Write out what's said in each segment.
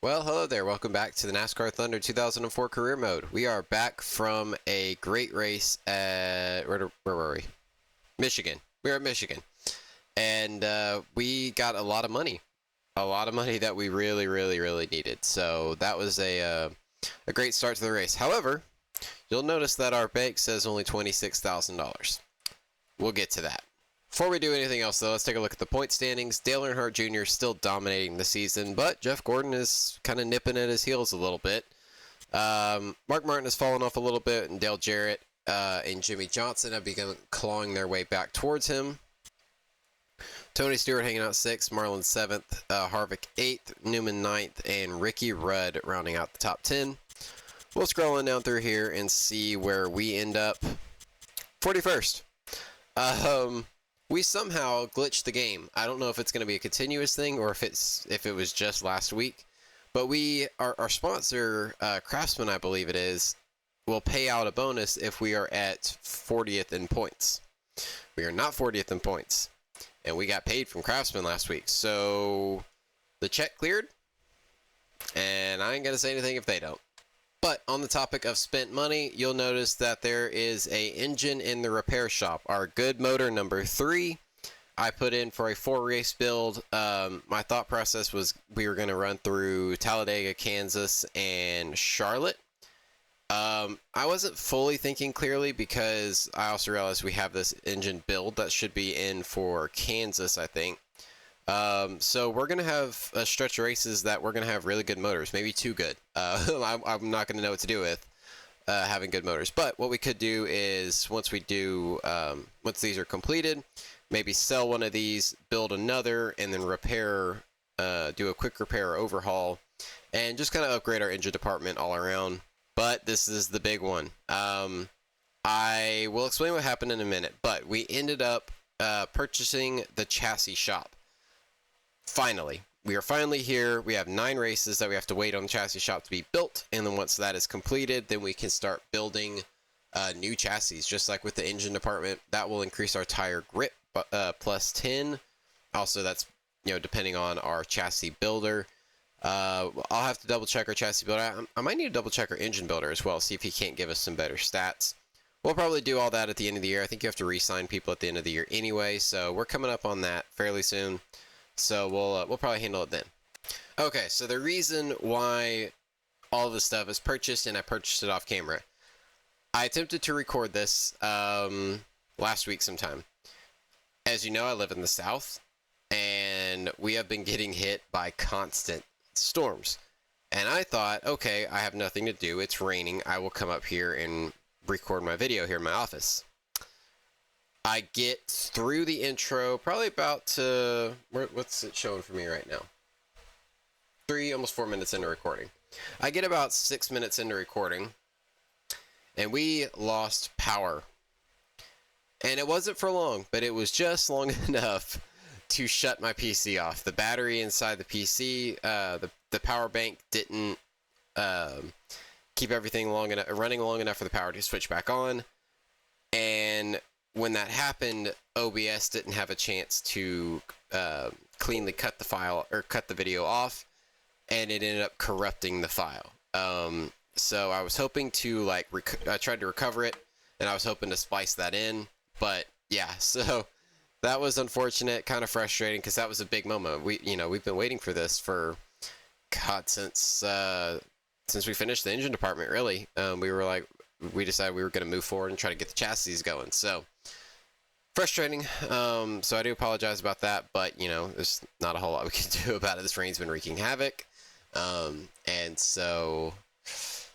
Well, hello there. Welcome back to the NASCAR Thunder 2004 Career Mode. We are back from a great race at where were we? Michigan. We were at Michigan, and we got a lot of money that we really needed. So that was a great start to the race. However, you'll notice that our bank says only $26,000. We'll get to that. Before we do anything else, though, let's take a look at the point standings. Dale Earnhardt Jr. is still dominating the season, but Jeff Gordon is kind of nipping at his heels a little bit. Mark Martin has fallen off a little bit, and Dale Jarrett and Jimmy Johnson have begun clawing their way back towards him. Tony Stewart hanging out 6th, Marlin 7th, Harvick 8th, Newman 9th, and Ricky Rudd rounding out the top 10. We'll scroll on down through here and see where we end up. 41st. We somehow glitched the game. I don't know if it's going to be a continuous thing or if it was just last week. But our sponsor, Craftsman, I believe it is, will pay out a bonus if we are at 40th in points. We are not 40th in points. And we got paid from Craftsman last week. So the check cleared. And I ain't going to say anything if they don't. But on the topic of spent money, you'll notice that there is a engine in the repair shop. Our good motor number 3, I put in for a 4-race build. My thought process was we were going to run through Talladega, Kansas, and Charlotte. I wasn't fully thinking clearly because I also realized we have this engine build that should be in for Kansas, I think. So we're going to have a stretch of races that we're going to have really good motors, maybe too good. I'm not going to know what to do with having good motors. But what we could do is once these are completed, maybe sell one of these, build another, and then repair, do a quick repair or overhaul, and just kind of upgrade our engine department all around. But this is the big one. I will explain what happened in a minute, but we ended up purchasing the chassis shop. Finally, we are finally here. We have 9 races that we have to wait on the chassis shop to be built, and then once that is completed, then we can start building new chassis. Just like with the engine department, that will increase our tire grip plus 10. Also, that's depending on our chassis builder. I'll have to double check our chassis builder. I might need to double check our engine builder as well, see if he can't give us some better stats. We'll probably do all that at the end of the year. I think you have to re-sign people at the end of the year anyway, so we're coming up on that fairly soon. So we'll probably handle it then. Okay, so the reason why all of this stuff is purchased, and I purchased it off camera. I attempted to record this last week sometime. As you know, I live in the South, and we have been getting hit by constant storms. And I thought, okay, I have nothing to do. It's raining. I will come up here and record my video here in my office. I get through the intro, probably about what's it showing for me right now? Almost 4 minutes into recording. I get about 6 minutes into recording, and we lost power. And it wasn't for long, but it was just long enough to shut my PC off. The battery inside the PC, the power bank didn't keep everything running long enough for the power to switch back on, and when that happened, OBS didn't have a chance to cleanly cut the file or cut the video off, and it ended up corrupting the file. So I was hoping to I tried to recover it, and I was hoping to splice that in, but yeah, so that was unfortunate, kind of frustrating because that was a big moment. We've been waiting for this for since we finished the engine department. Really, we decided we were going to move forward and try to get the chassis going. So frustrating. So I do apologize about that, but there's not a whole lot we can do about it. This rain's been wreaking havoc, and so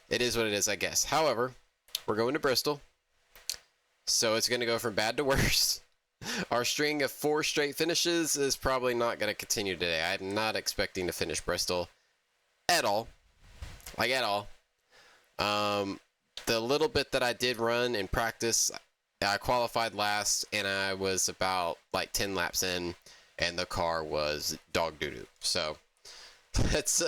it is what it is, I guess. However, we're going to Bristol, so it's going to go from bad to worse. Our string of 4 straight finishes is probably not going to continue today. I'm not expecting to finish Bristol at all, at all. The little bit that I did run in practice, I qualified last, and I was about 10 laps in, and the car was dog doo-doo. So let's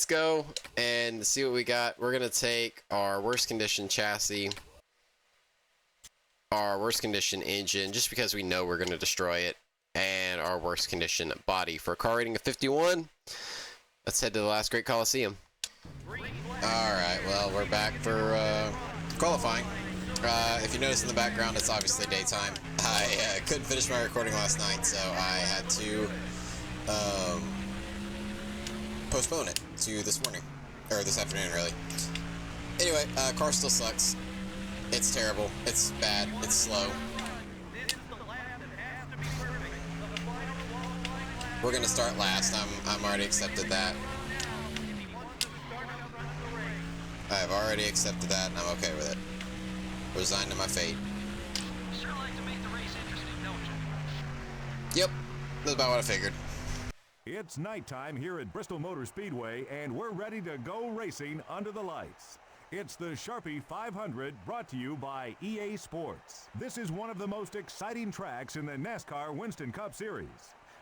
go and see what we got. We're gonna take our worst condition chassis, our worst condition engine, just because we know we're gonna destroy it, and our worst condition body for a car rating of 51. Let's head to the last great Coliseum. Alright, well, we're back for qualifying. If you notice in the background, it's obviously daytime. I couldn't finish my recording last night, so I had to postpone it to this morning. Or this afternoon, really. Anyway, car still sucks. It's terrible. It's bad. It's slow. We're gonna start last. I'm already accepted that. I've already accepted that, and I'm okay with it. Resigned to my fate. Yep, that's about what I figured. It's nighttime here at Bristol Motor Speedway, and we're ready to go racing under the lights. It's the Sharpie 500 brought to you by EA Sports. This is one of the most exciting tracks in the NASCAR Winston Cup Series.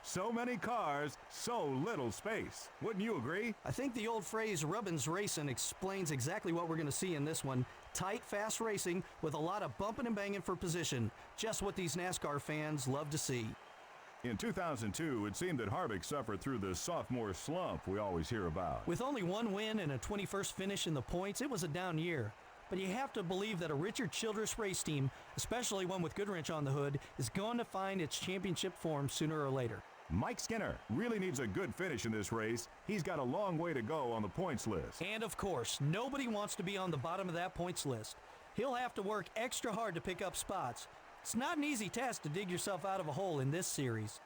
So many cars, so little space. Wouldn't you agree? I think the old phrase rubbin's racing explains exactly what we're going to see in this one. Tight, fast racing with a lot of bumping and banging for position. Just what these NASCAR fans love to see. In 2002, it seemed that Harvick suffered through the sophomore slump we always hear about. With only one win and a 21st finish in the points, it was a down year. But you have to believe that a Richard Childress race team, especially one with Goodwrench on the hood, is going to find its championship form sooner or later. Mike Skinner really needs a good finish in this race. He's got a long way to go on the points list. And of course, nobody wants to be on the bottom of that points list. He'll have to work extra hard to pick up spots. It's not an easy task to dig yourself out of a hole in this series.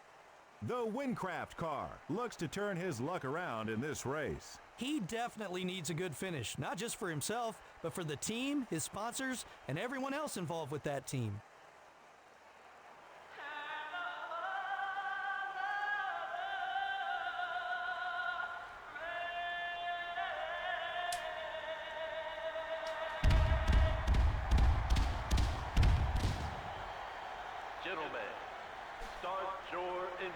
The Wincraft car looks to turn his luck around in this race. He definitely needs a good finish, not just for himself, but for the team, his sponsors, and everyone else involved with that team. Gentlemen, start your engines.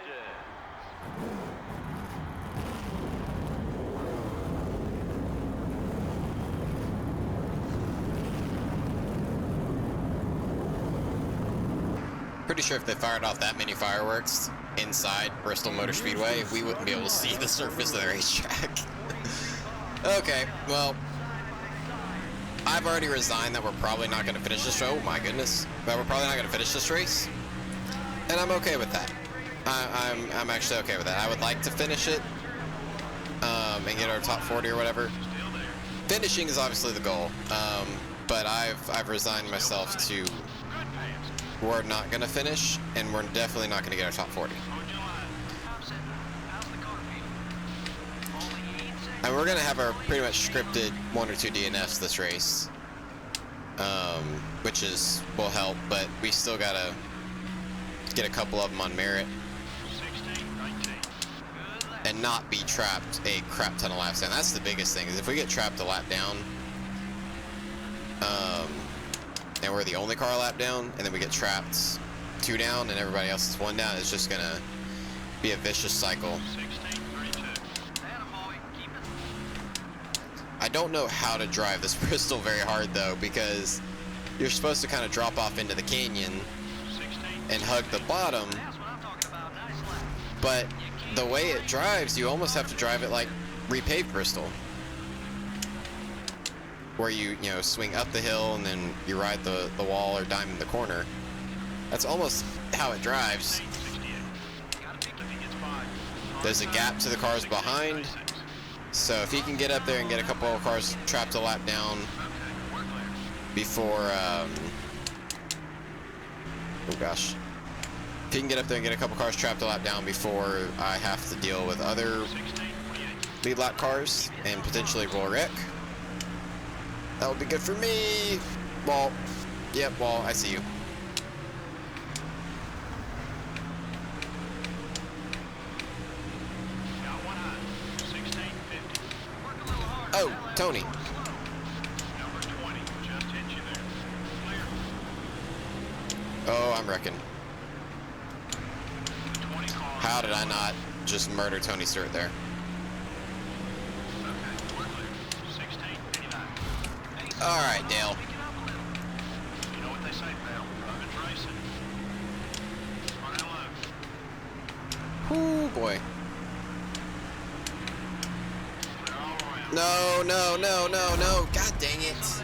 Pretty sure if they fired off that many fireworks inside Bristol Motor Speedway, we wouldn't be able to see the surface of the racetrack. Okay, well, I've already resigned that we're probably not going to finish this show. Oh my goodness, that we're probably not going to finish this race, and I'm okay with that. I'm actually okay with that. I would like to finish it and get our top 40 or whatever. Finishing is obviously the goal, but I've resigned myself to we're not going to finish, and we're definitely not going to get our top 40. And we're going to have our pretty much scripted 1 or 2 DNFs this race, which will help, but we still got to get a couple of them on merit and not be trapped a crap ton of laps down. That's the biggest thing, is if we get trapped a lap down, and we're the only car a lap down, and then we get trapped 2 down and everybody else is 1 down, it's just going to be a vicious cycle. I don't know how to drive this Bristol very hard though, because you're supposed to kind of drop off into the canyon and hug the bottom, but the way it drives, you almost have to drive it like repaved Bristol, where you swing up the hill and then you ride the wall or diamond the corner. That's almost how it drives. There's a gap to the cars behind, so if he can get up there and get a couple of cars trapped a lap down before oh gosh, if he can get up there and get a couple cars trapped a lap down before I have to deal with other lead lap cars and potentially roll wreck, that would be good for me. Well, yep, well, I see you. Oh, Tony. Oh, I'm wrecking. How did I not just murder Tony Stewart there? All right, Dale. You know what they say, pal. Rubbin's racing. Ooh, boy. No, no, no, no, no. God dang it.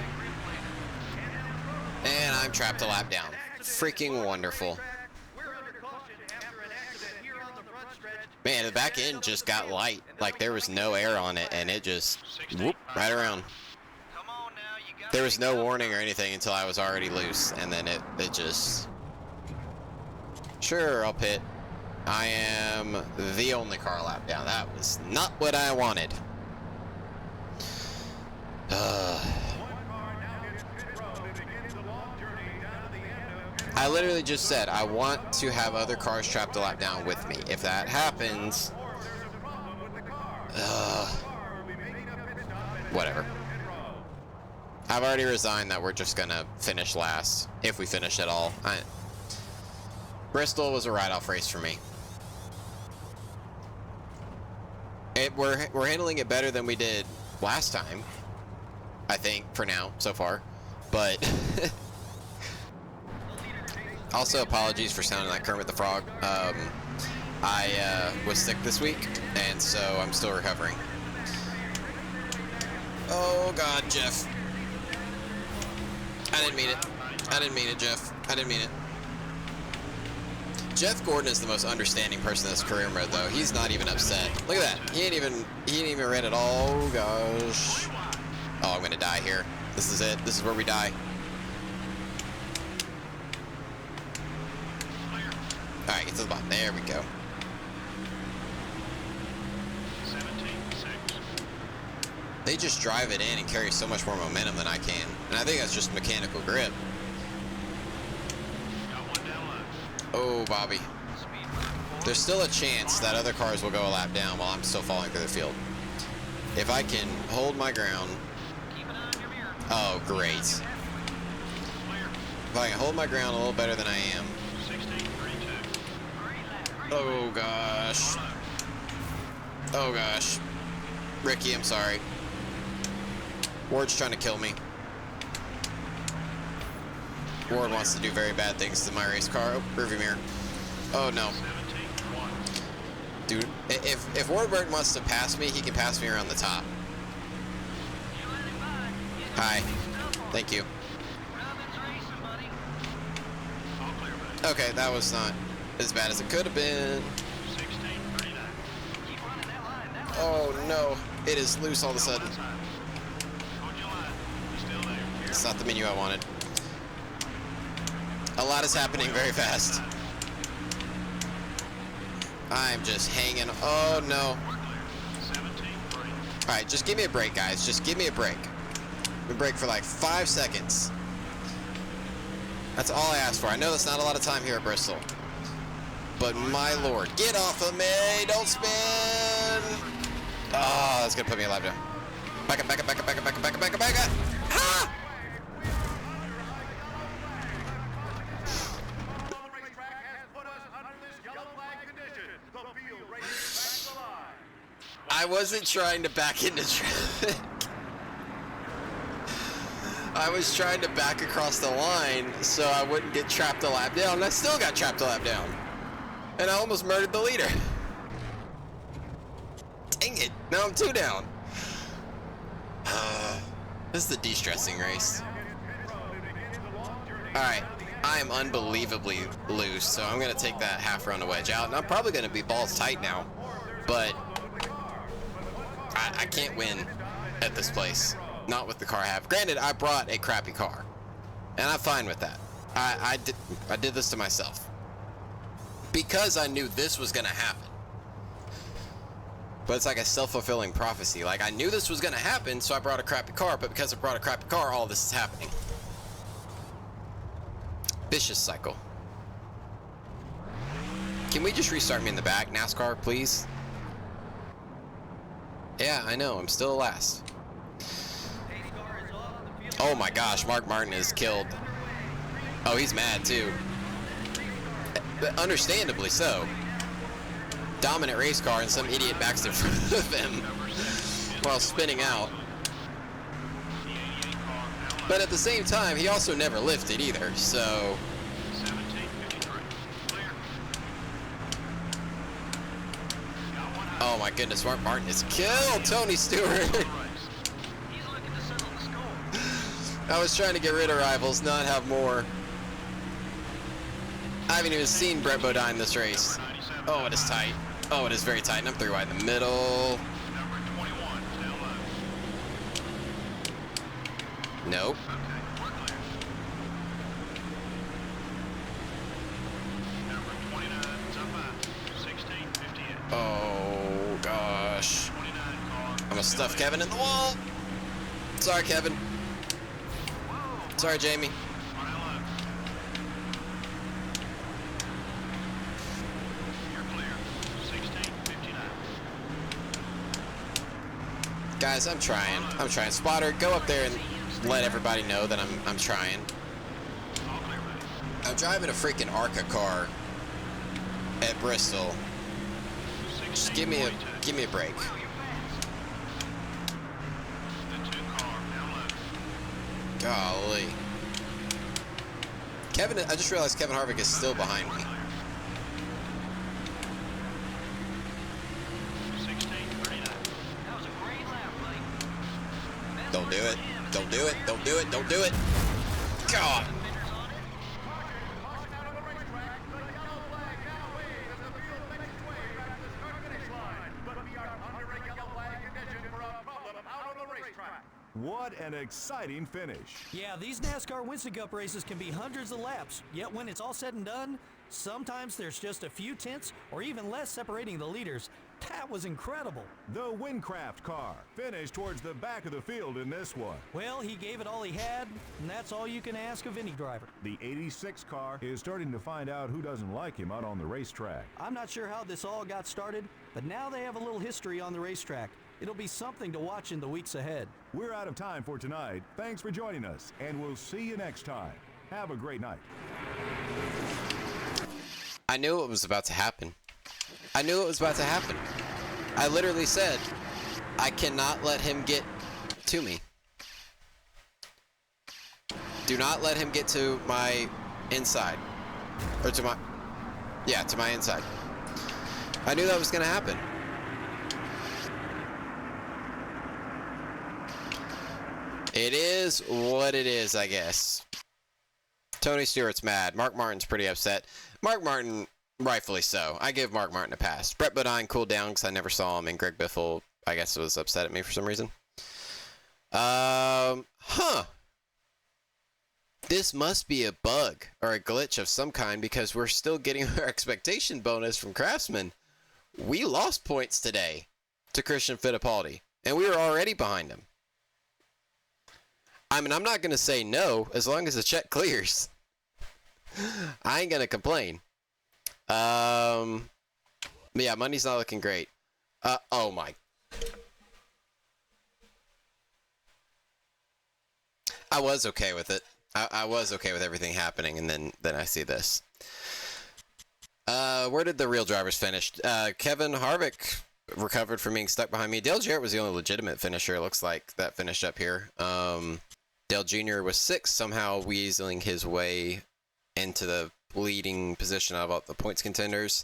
And I'm trapped a lap down. Freaking wonderful. Man, the back end just got light. Like there was no air on it, and it just whoop right around. There was no warning or anything until I was already loose, and then it just... Sure, I'll pit. I am the only car lap down. That was not what I wanted. I literally just said I want to have other cars trapped a lap down with me. If that happens, whatever. I've already resigned that we're just gonna finish last, if we finish at all. Bristol was a write-off race for me. We're handling it better than we did last time, I think, for now, so far. But also apologies for sounding like Kermit the Frog. I was sick this week, and so I'm still recovering. Oh God, Jeff. I didn't mean it. I didn't mean it, Jeff. I didn't mean it. Jeff Gordon is the most understanding person in this career mode, though. He's not even upset. Look at that. He ain't even read it. Oh gosh. Oh, I'm gonna die here. This is it. This is where we die. All right, get to the bottom. There we go. 17-6. They just drive it in and carry so much more momentum than I can, and I think that's just mechanical grip. Got one down low. Oh, Bobby. There's still a chance that other cars will go a lap down while I'm still falling through the field. If I can hold my ground. Oh, great. If I can hold my ground a little better than I am. 16-32. Oh, gosh. Oh, gosh. Ricky, I'm sorry. Ward's trying to kill me. Ward wants to do very bad things to my race car. Oh, rearview mirror. Oh, no. 17-1. Dude, if Wardberg wants to pass me, he can pass me around the top. Hi. Thank you. All clear, buddy. Okay, that was not as bad as it could have been. 16-39. Oh, no. It is loose all of a sudden. Hold your line. You're still there. It's not the menu I wanted. A lot is happening very fast. I'm just hanging. Oh, no. We're clear. 17-3. Alright, just give me a break, guys. Just give me a break. We break for like 5 seconds. That's all I asked for. I know that's not a lot of time here at Bristol. But my lord, get off of me! Don't spin! Oh, that's gonna put me alive down. Back up, back up, back up, back up, back up, back up, back up, back up! Ah! I wasn't trying to back into traffic. I was trying to back across the line so I wouldn't get trapped a lap down, and I still got trapped a lap down. And I almost murdered the leader. Dang it, now I'm 2 down. This is the de-stressing race. Alright, I am unbelievably loose, so I'm going to take that half round wedge out, and I'm probably going to be balls tight now, but I can't win at this place. Not with the car I have. Granted, I brought a crappy car, and I'm fine with that. I did this to myself because I knew this was gonna happen. But it's like a self-fulfilling prophecy. Like, I knew this was gonna happen, so I brought a crappy car. But because I brought a crappy car, all this is happening. Vicious cycle. Can we just restart me in the back, NASCAR, please? Yeah, I know. I'm still last. Oh my gosh, Mark Martin is killed. Oh, he's mad too. But understandably so. Dominant race car and some idiot backs in front of him while spinning out. But at the same time, he also never lifted either, so... 17-53. Clear. Oh my goodness, Mark Martin is killed Tony Stewart. Race. I was trying to get rid of rivals, not have more. I haven't even seen Brett Bodine this race. Oh, it is tight. Oh, it is very tight. And I'm 3 wide in the middle. Number 21, still low. Nope. Okay, we're clear. Number 29, top 5. 1658. Oh, gosh. 29 car. I'm gonna stuff Kevin in the wall. Sorry, Kevin. Whoa. Sorry, Jamie. On that low. You're clear. 1659. Guys, I'm trying. I'm trying. Spotter, go up there and let everybody know that I'm trying. All clear, buddy. I'm driving a freaking ARCA car at Bristol. Just give me a break. Wow, you're fast. The 2 car, down low. Golly. Kevin, I just realized Kevin Harvick is still behind me. 1639. That was a great lap, buddy. Don't do it. Don't do it. Don't do it. Don't do it. God. What an exciting finish. Yeah, these NASCAR Winston Cup races can be hundreds of laps, yet when it's all said and done, sometimes there's just a few tenths or even less separating the leaders. That was incredible. The Wincraft car finished towards the back of the field in this one. Well, he gave it all he had, and that's all you can ask of any driver. The 86 car is starting to find out who doesn't like him out on the racetrack. I'm not sure how this all got started, but now they have a little history on the racetrack. It'll be something to watch in the weeks ahead. We're out of time for tonight. Thanks for joining us, and we'll see you next time. Have a great night. I knew it was about to happen. I knew it was about to happen. I literally said, I cannot let him get to me. Do not let him get to my inside. Or to my... Yeah, to my inside. I knew that was going to happen. It is what it is, I guess. Tony Stewart's mad. Mark Martin's pretty upset. Mark Martin, rightfully so. I give Mark Martin a pass. Brett Bodine cooled down because I never saw him, and Greg Biffle, I guess, was upset at me for some reason. This must be a bug or a glitch of some kind because we're still getting our expectation bonus from Craftsman. We lost points today to Christian Fittipaldi, and we were already behind him. I mean, I'm not going to say no as long as the check clears. I ain't going to complain. But yeah, money's not looking great. Oh my. I was okay with it. I was okay with everything happening, and then I see this. Where did the real drivers finish? Kevin Harvick recovered from being stuck behind me. Dale Jarrett was the only legitimate finisher, it looks like, that finished up here. Dale Jr. was 6th, somehow weaseling his way into the leading position out of all the points contenders.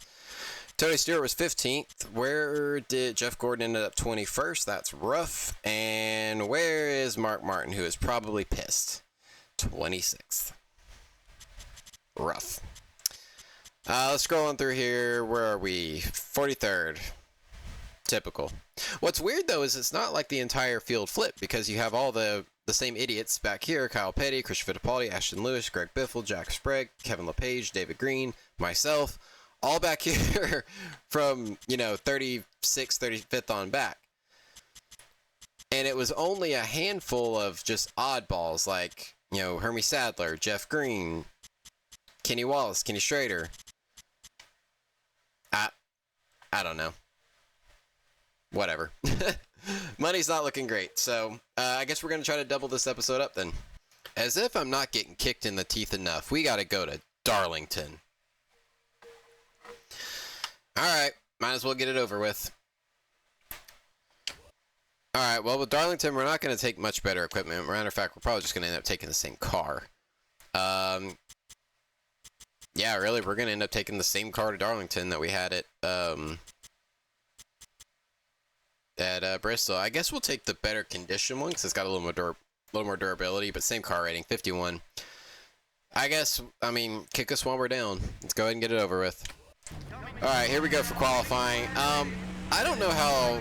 Tony Stewart was 15th. Where did Jeff Gordon end up 21st? That's rough. And where is Mark Martin, who is probably pissed? 26th. Rough. Let's scroll on through here. Where are we? 43rd. Typical. What's weird, though, is it's not like the entire field flipped because you have all the same idiots back here. Kyle Petty, Christian Fittipaldi, Ashton Lewis, Greg Biffle, Jack Sprague, Kevin LePage, David Green, myself, all back here from, 36th, 35th on back. And it was only a handful of just oddballs like, Hermie Sadler, Jeff Green, Kenny Wallace, Kenny Schrader. I don't know. Whatever. Money's not looking great, so I guess we're going to try to double this episode up then. As if I'm not getting kicked in the teeth enough, we got to go to Darlington. Alright, might as well get it over with. Alright, well, with Darlington, we're not going to take much better equipment. Matter of fact, we're probably just going to end up taking the same car. Yeah, really, we're going to end up taking the same car to Darlington that we had at Bristol. I guess we'll take the better condition one because it's got a little little more durability, but same car rating, 51. I guess, I mean, kick us while we're down. Let's go ahead and get it over with. All right, here we go for qualifying. I don't know how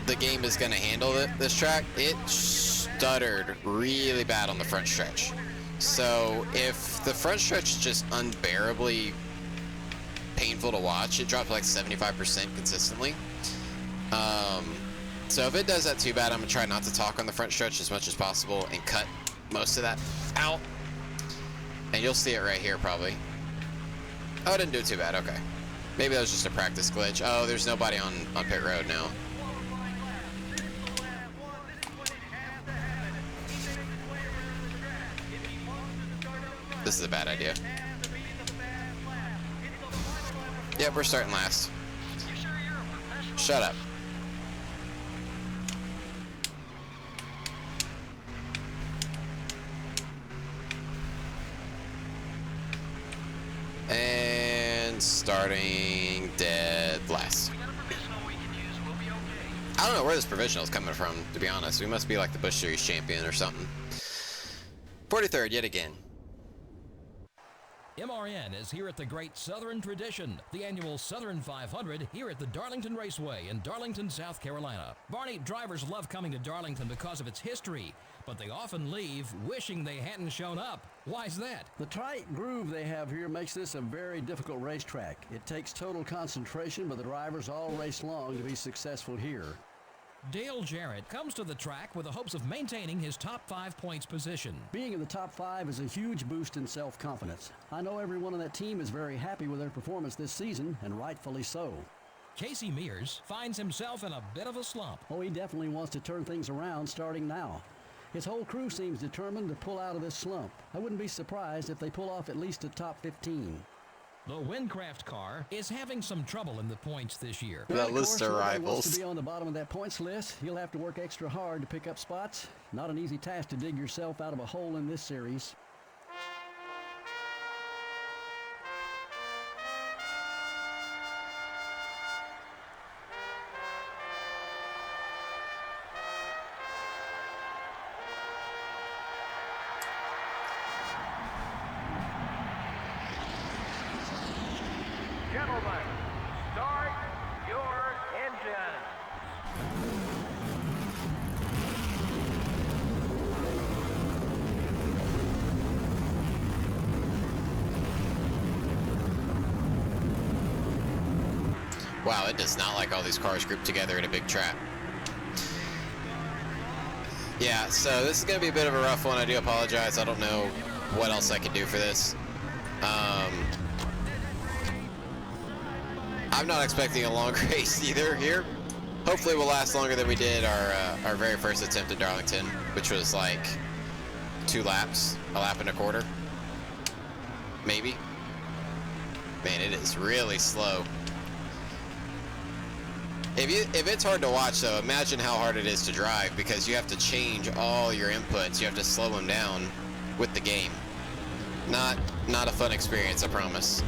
the game is going to handle this track. It stuttered really bad on the front stretch. So if the front stretch is just unbearably painful to watch, it dropped like 75% consistently. So if it does that too bad, I'm gonna try not to talk on the front stretch as much as possible and cut most of that out. And you'll see it right here probably. Oh, it didn't do too bad, okay. Maybe that was just a practice glitch. Oh, there's nobody on pit road now. This is a bad idea. Yep, we're starting last. Shut up. And starting dead last. I don't know where this provisional is coming from, to be honest. We must be like the Busch Series champion or something. 43rd yet again. MRN is here at the Great Southern Tradition, the annual Southern 500 here at the Darlington Raceway in Darlington, South Carolina. Barney, drivers love coming to Darlington because of its history, but they often leave wishing they hadn't shown up. Why's that? The tight groove they have here makes this a very difficult racetrack. It takes total concentration, but the drivers all race long to be successful here. Dale Jarrett comes to the track with the hopes of maintaining his top 5 points position. Being in the top 5 is a huge boost in self-confidence. I know everyone on that team is very happy with their performance this season, and rightfully so. Casey Mears finds himself in a bit of a slump. Oh, he definitely wants to turn things around starting now. His whole crew seems determined to pull out of this slump. I wouldn't be surprised if they pull off at least a top 15. The Windcraft car is having some trouble in the points this year. The list of Whoever rivals. wants to be on the bottom of that points list, he'll have to work extra hard to pick up spots. Not an easy task to dig yourself out of a hole in this series. Gentlemen, start your engine. Wow, it does not like all these cars grouped together in a big trap. Yeah, so this is going to be a bit of a rough one. I do apologize. I don't know what else I can do for this. I'm not expecting a long race either here. Hopefully we'll last longer than we did our very first attempt at Darlington, which was like 2 laps, a lap and a quarter. Maybe. Man, it is really slow. If it's hard to watch though, imagine how hard it is to drive, because you have to change all your inputs. You have to slow them down with the game. Not a fun experience, I promise.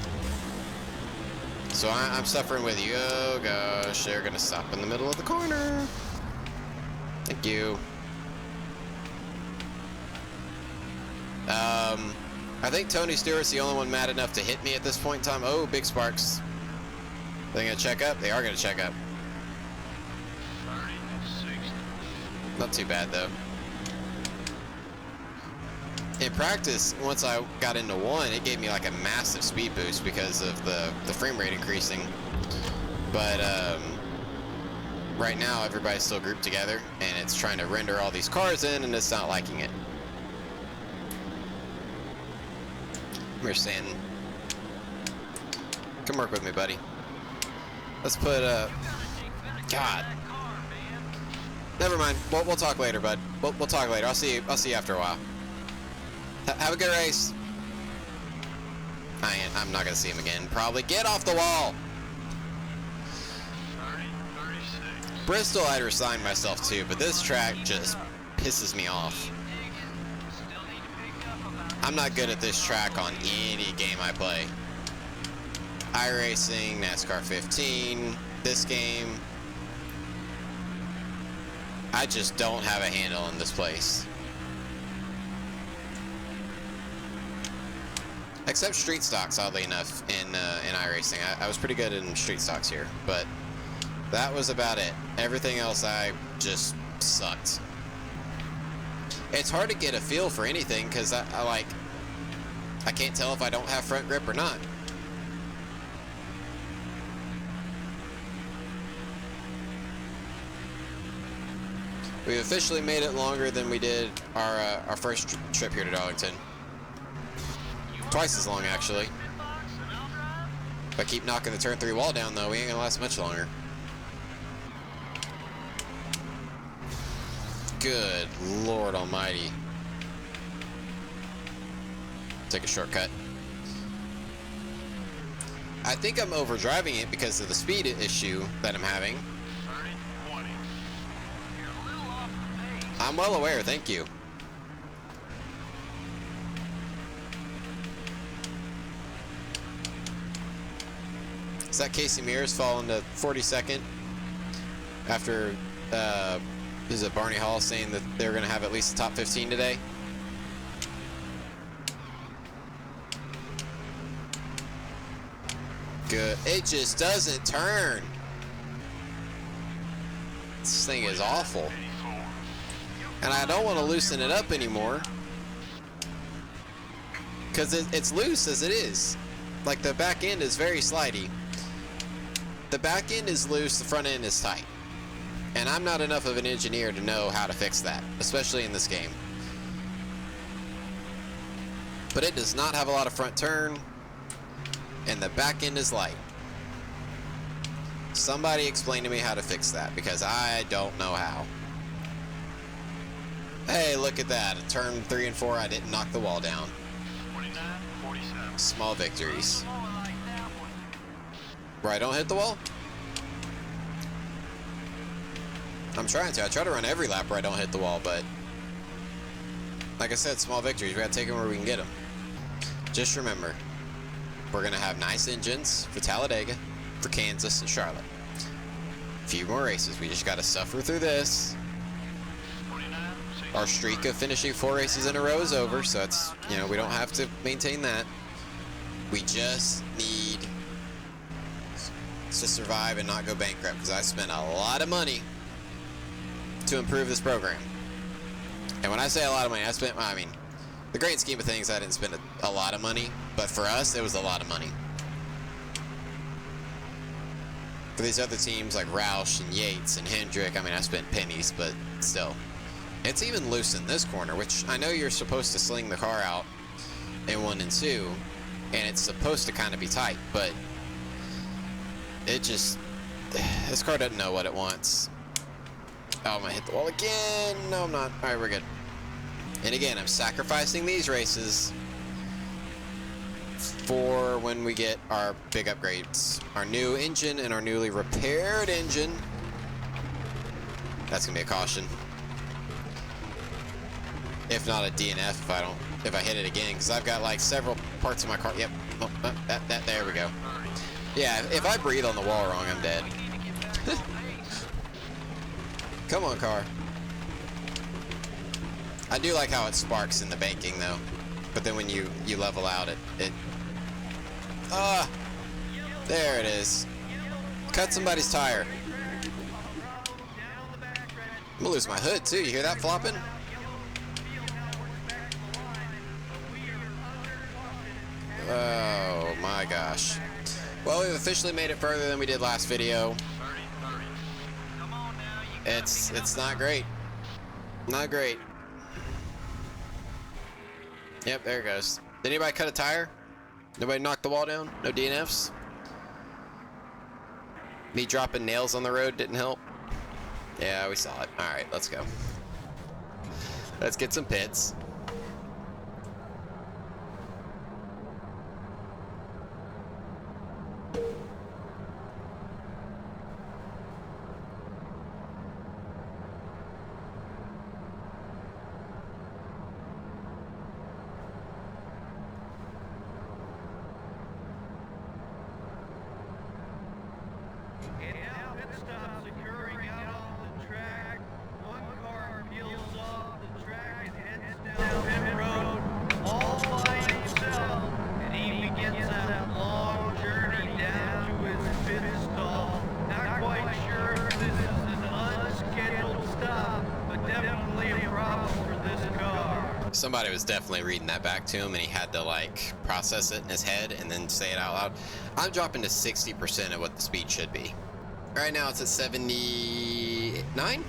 So I'm suffering with you. Oh gosh, they're gonna stop in the middle of the corner. Thank you. I think Tony Stewart's the only one mad enough to hit me at this point in time. Oh, big sparks. They gonna check up? They are gonna check up. Not too bad though. In practice, once I got into 1, it gave me like a massive speed boost because of the frame rate increasing. But right now everybody's still grouped together and it's trying to render all these cars in and it's not liking it. Come here, Stanton. Come work with me, buddy. Let's put God. Never mind. We'll talk later, bud. We'll talk later. I'll see you after a while. Have a good race. I'm not gonna see him again. Probably. Get off the wall. Bristol, I'd resign myself to, but this track just pisses me off. I'm not good at this track on any game I play. iRacing, NASCAR 15, this game. I just don't have a handle in this place. Except street stocks, oddly enough, in iRacing. I was pretty good in street stocks here, but that was about it. Everything else I just sucked. It's hard to get a feel for anything because I can't tell if I don't have front grip or not. We've officially made it longer than we did our first trip here to Darlington. Twice as long, actually. If I keep knocking the turn 3 wall down, though, we ain't gonna last much longer. Good Lord Almighty. Take a shortcut. I think I'm overdriving it because of the speed issue that I'm having. I'm well aware, thank you. Is that Casey Mears falling to 42nd after is it Barney Hall saying that they're going to have at least the top 15 today? Good. It just doesn't turn. This thing is awful. And I don't want to loosen it up anymore because it's loose as it is. Like, the back end is very slidey. The back end is loose, the front end is tight. And I'm not enough of an engineer to know how to fix that, especially in this game. But it does not have a lot of front turn, and the back end is light. Somebody explain to me how to fix that, because I don't know how. Hey, look at that. At turn 3 and 4, I didn't knock the wall down. 49, 47. Small victories. Where I don't hit the wall? I'm trying to. I try to run every lap where I don't hit the wall, but like I said, small victories. We gotta take them where we can get them. Just remember, we're gonna have nice engines for Talladega, for Kansas, and Charlotte. A few more races. We just gotta suffer through this. Our streak of finishing 4 races in a row is over, so it's, you know, we don't have to maintain that. We just need to survive and not go bankrupt, because I spent a lot of money to improve this program. And when I say a lot of money, I mean, the grand scheme of things, I didn't spend a lot of money, but for us, it was a lot of money. For these other teams like Roush and Yates and Hendrick, I mean, I spent pennies, but still. It's even loose in this corner, which I know you're supposed to sling the car out in 1 and 2, and it's supposed to kind of be tight, but it just, this car doesn't know what it wants. Oh, I'm gonna hit the wall again. No, I'm not. All right, we're good. And again, I'm sacrificing these races for when we get our big upgrades. Our new engine and our newly repaired engine. That's gonna be a caution. If not a DNF if I hit it again, because I've got like several parts of my car. Yep. Oh, there we go. Yeah, if I breathe on the wall wrong, I'm dead. Come on, car. I do like how it sparks in the banking, though. But then when you level out, there it is. Cut somebody's tire. I'm gonna lose my hood, too. You hear that flopping? Oh, my gosh. Well, we've officially made it further than we did last video. It's not great. Not great. Yep, there it goes. Did anybody cut a tire? Nobody knocked the wall down? No DNFs? Me dropping nails on the road didn't help? Yeah, we saw it. Alright, let's go. Let's get some pits. somebody was definitely reading that back to him, and he had to like process it in his head and then say it out loud. I'm dropping to 60% of what the speed should be. Right now it's at 79.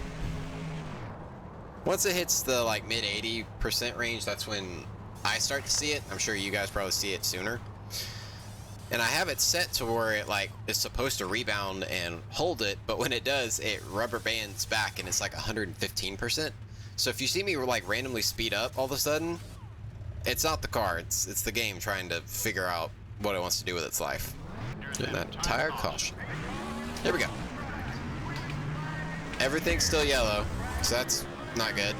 Once it hits the like mid 80% range, that's when I start to see it. I'm sure you guys probably see it sooner. And I have it set to where it like is supposed to rebound and hold it, but when it does, it rubber bands back and it's like 115%. So if you see me like randomly speed up all of a sudden, it's not the car, it's the game trying to figure out what it wants to do with its life. Doing that tire caution. Here we go. Everything's still yellow, so that's not good.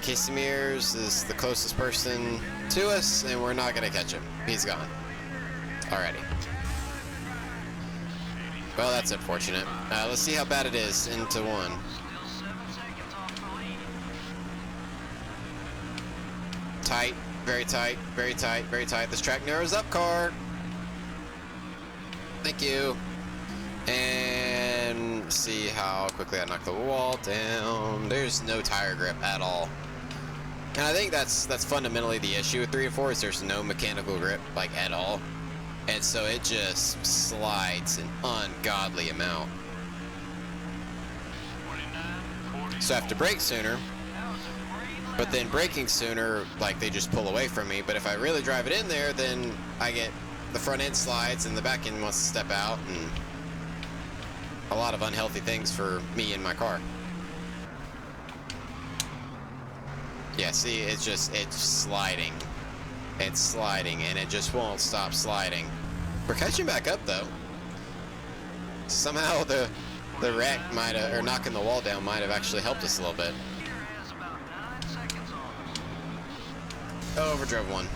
Casimir's is the closest person to us, and we're not gonna catch him. He's gone already. Well, that's unfortunate. Let's see how bad it is into one. Tight, very tight, very tight, very tight. This track narrows up, car. Thank you. And see how quickly I knock the wall down. There's no tire grip at all. And I think that's fundamentally the issue with 3 and 4 is there's no mechanical grip like at all. And so it just slides an ungodly amount. So I have to brake sooner, but then braking sooner, like they just pull away from me. But if I really drive it in there, then I get the front end slides and the back end wants to step out, and a lot of unhealthy things for me and my car. Yeah, see, it's sliding. It's sliding, and it just won't stop sliding. We're catching back up, though. Somehow the wreck might have, or knocking the wall down might have actually helped us a little bit. Oh, overdrove one.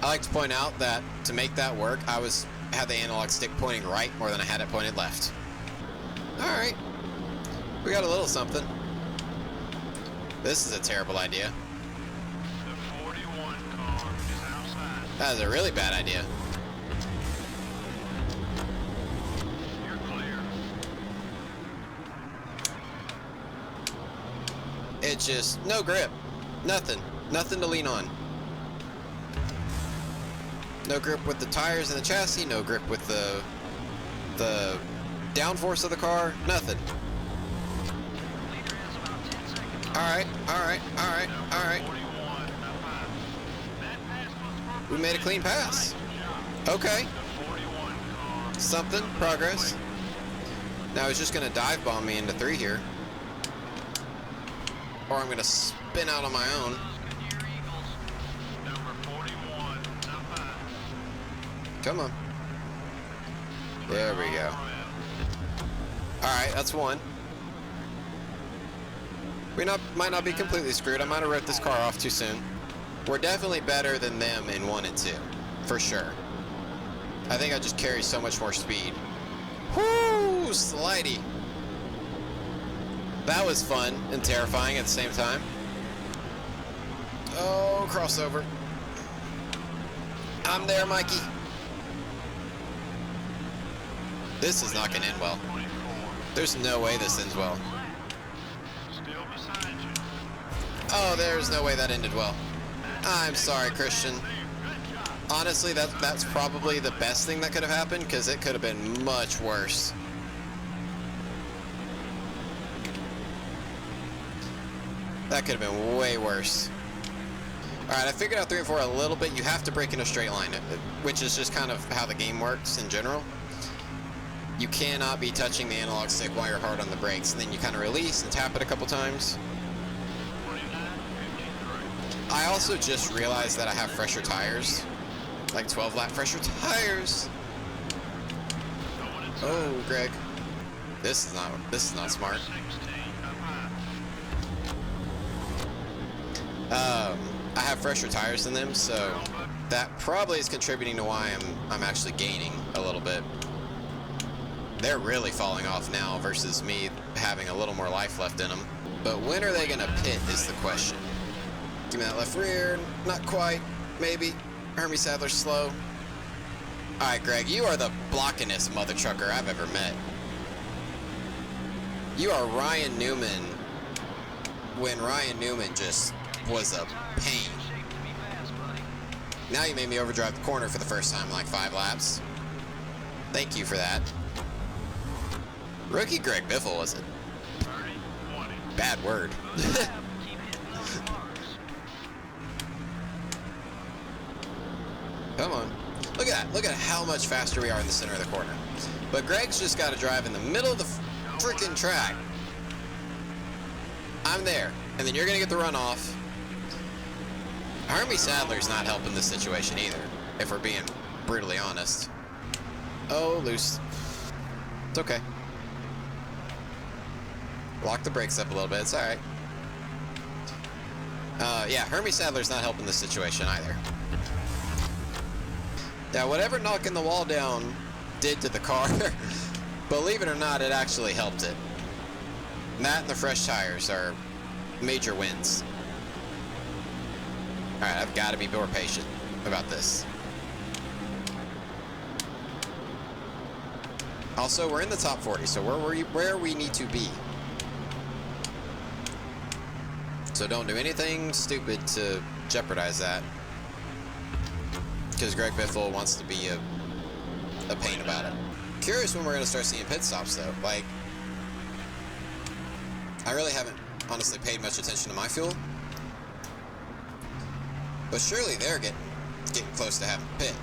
I like to point out that to make that work, I had the analog stick pointing right more than I had it pointed left. All right, we got a little something. This is a terrible idea. The 41 car is outside. That is a really bad idea. You're clear. It's just no grip, nothing to lean on. No grip with the tires and the chassis, no grip with the downforce of the car, nothing. Alright. We made a clean pass. Okay. Something, progress. Now he's just gonna dive bomb me into 3 here. Or I'm gonna spin out on my own. Come on. There we go. Alright, that's one. We might not be completely screwed. I might have wrote this car off too soon. We're definitely better than them in 1 and 2. For sure. I think I just carry so much more speed. Whoo! Slidey. That was fun and terrifying at the same time. Oh, crossover. I'm there, Mikey. This is not gonna end well. There's no way this ends well. Oh, there's no way that ended well. I'm sorry, Christian. Honestly, that's probably the best thing that could have happened, because it could have been much worse. That could have been way worse. Alright, I figured out 3 and 4 a little bit. You have to brake in a straight line, which is just kind of how the game works in general. You cannot be touching the analog stick while you're hard on the brakes, and then you kind of release and tap it a couple times. I also just realized that I have fresher tires, like 12 lap fresher tires. Oh, Greg, this is not smart. I have fresher tires than them, so that probably is contributing to why I'm actually gaining a little bit. They're really falling off now versus me having a little more life left in them. But when are they gonna pit is the question. Give me that left rear. Not quite. Maybe. Hermie Sadler's slow. Alright, Greg, you are the blockingest mother trucker I've ever met. You are Ryan Newman when Ryan Newman just was a pain. Now you made me overdrive the corner for the first time in like 5 laps. Thank you for that. Rookie Greg Biffle was a bad word. Come on. Look at that. Look at how much faster we are in the center of the corner. But Greg's just got to drive in the middle of the freaking track. I'm there. And then you're going to get the runoff. Hermie Sadler's not helping this situation either, if we're being brutally honest. Oh, loose. It's okay. Lock the brakes up a little bit. It's all right. Yeah, Hermie Sadler's not helping this situation either. Now, whatever knocking the wall down did to the car, believe it or not, it actually helped it. And that and the fresh tires are major wins. All right, I've got to be more patient about this. Also, we're in the top 40, so where we need to be. So don't do anything stupid to jeopardize that. Because Greg Biffle wants to be a pain about it. Curious when we're going to start seeing pit stops, though. Like, I really haven't honestly paid much attention to my fuel. But surely they're getting close to having a pit.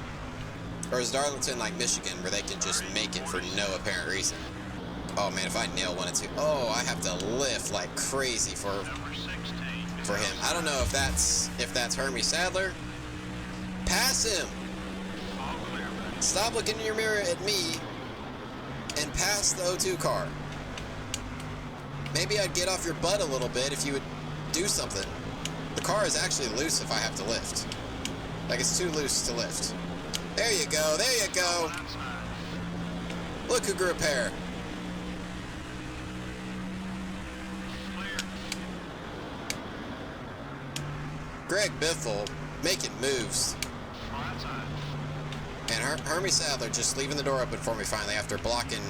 Or is Darlington like Michigan, where they can just make it for no apparent reason? Oh man, if I nail 1 and 2, oh, I have to lift like crazy for him. I don't know if that's Hermie Sadler. Pass him. Stop looking in your mirror at me and pass the O2 car. Maybe I'd get off your butt a little bit if you would do something. The car is actually loose if I have to lift. Like, it's too loose to lift. There you go, there you go. Look who grew a pair. Greg Biffle making moves. And Hermie Sadler just leaving the door open for me finally after blocking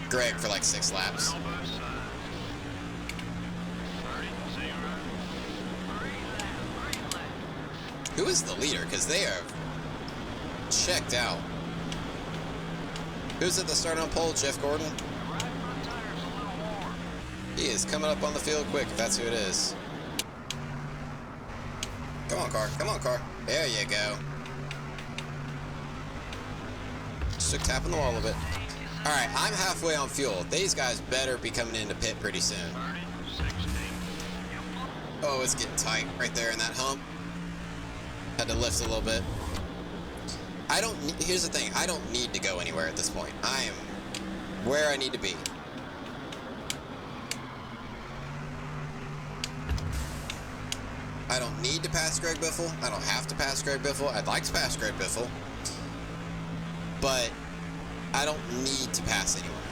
Greg for like 6 laps. Who is the leader? Because they are checked out. Who's at the start on pole? Jeff Gordon? He is coming up on the field quick, if that's who it is. Come on, car. Come on, car. There you go. Just took tapping the wall a little bit. All right, I'm halfway on fuel. These guys better be coming into pit pretty soon. Oh, it's getting tight right there in that hump. Had to lift a little bit. Here's the thing. I don't need to go anywhere at this point. I am where I need to be. I don't need to pass Greg Biffle. I don't have to pass Greg Biffle. I'd like to pass Greg Biffle. But I don't need to pass anyone.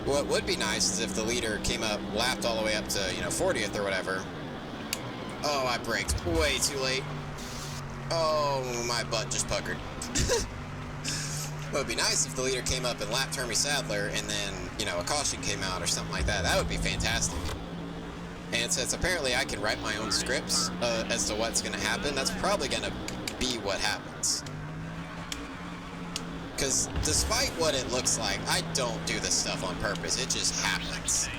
What would be nice is if the leader came up, lapped all the way up to, 40th or whatever. Oh, I braked way too late. Oh, my butt just puckered. It would be nice if the leader came up and lapped Hermie Sadler and then, a caution came out or something like that. That would be fantastic. And since apparently I can write my own scripts as to what's going to happen, that's probably going to be what happens. Because despite what it looks like, I don't do this stuff on purpose. It just happens.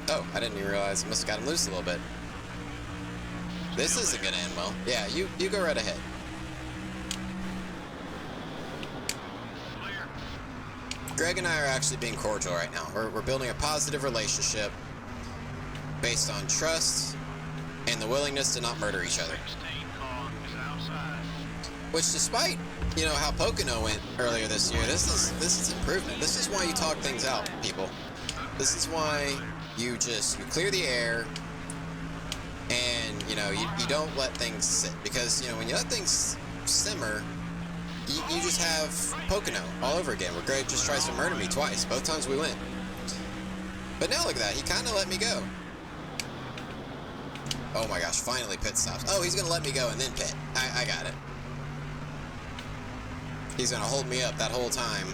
Oh, I didn't even realize I must have got him loose a little bit. This isn't going to end well. Yeah, you go right ahead. Greg and I are actually being cordial right now. We're building a positive relationship based on trust and the willingness to not murder each other. Which, despite how Pocono went earlier this year, this is improvement. This is why you talk things out, people. This is why you clear the air and you don't let things sit, because when you let things simmer, you just have Pocono all over again, where Greg just tries to murder me twice. Both times we win. But now look at that, he kind of let me go. Oh my gosh, finally pit stops. Oh, he's gonna let me go and then pit. I got it. He's gonna hold me up that whole time.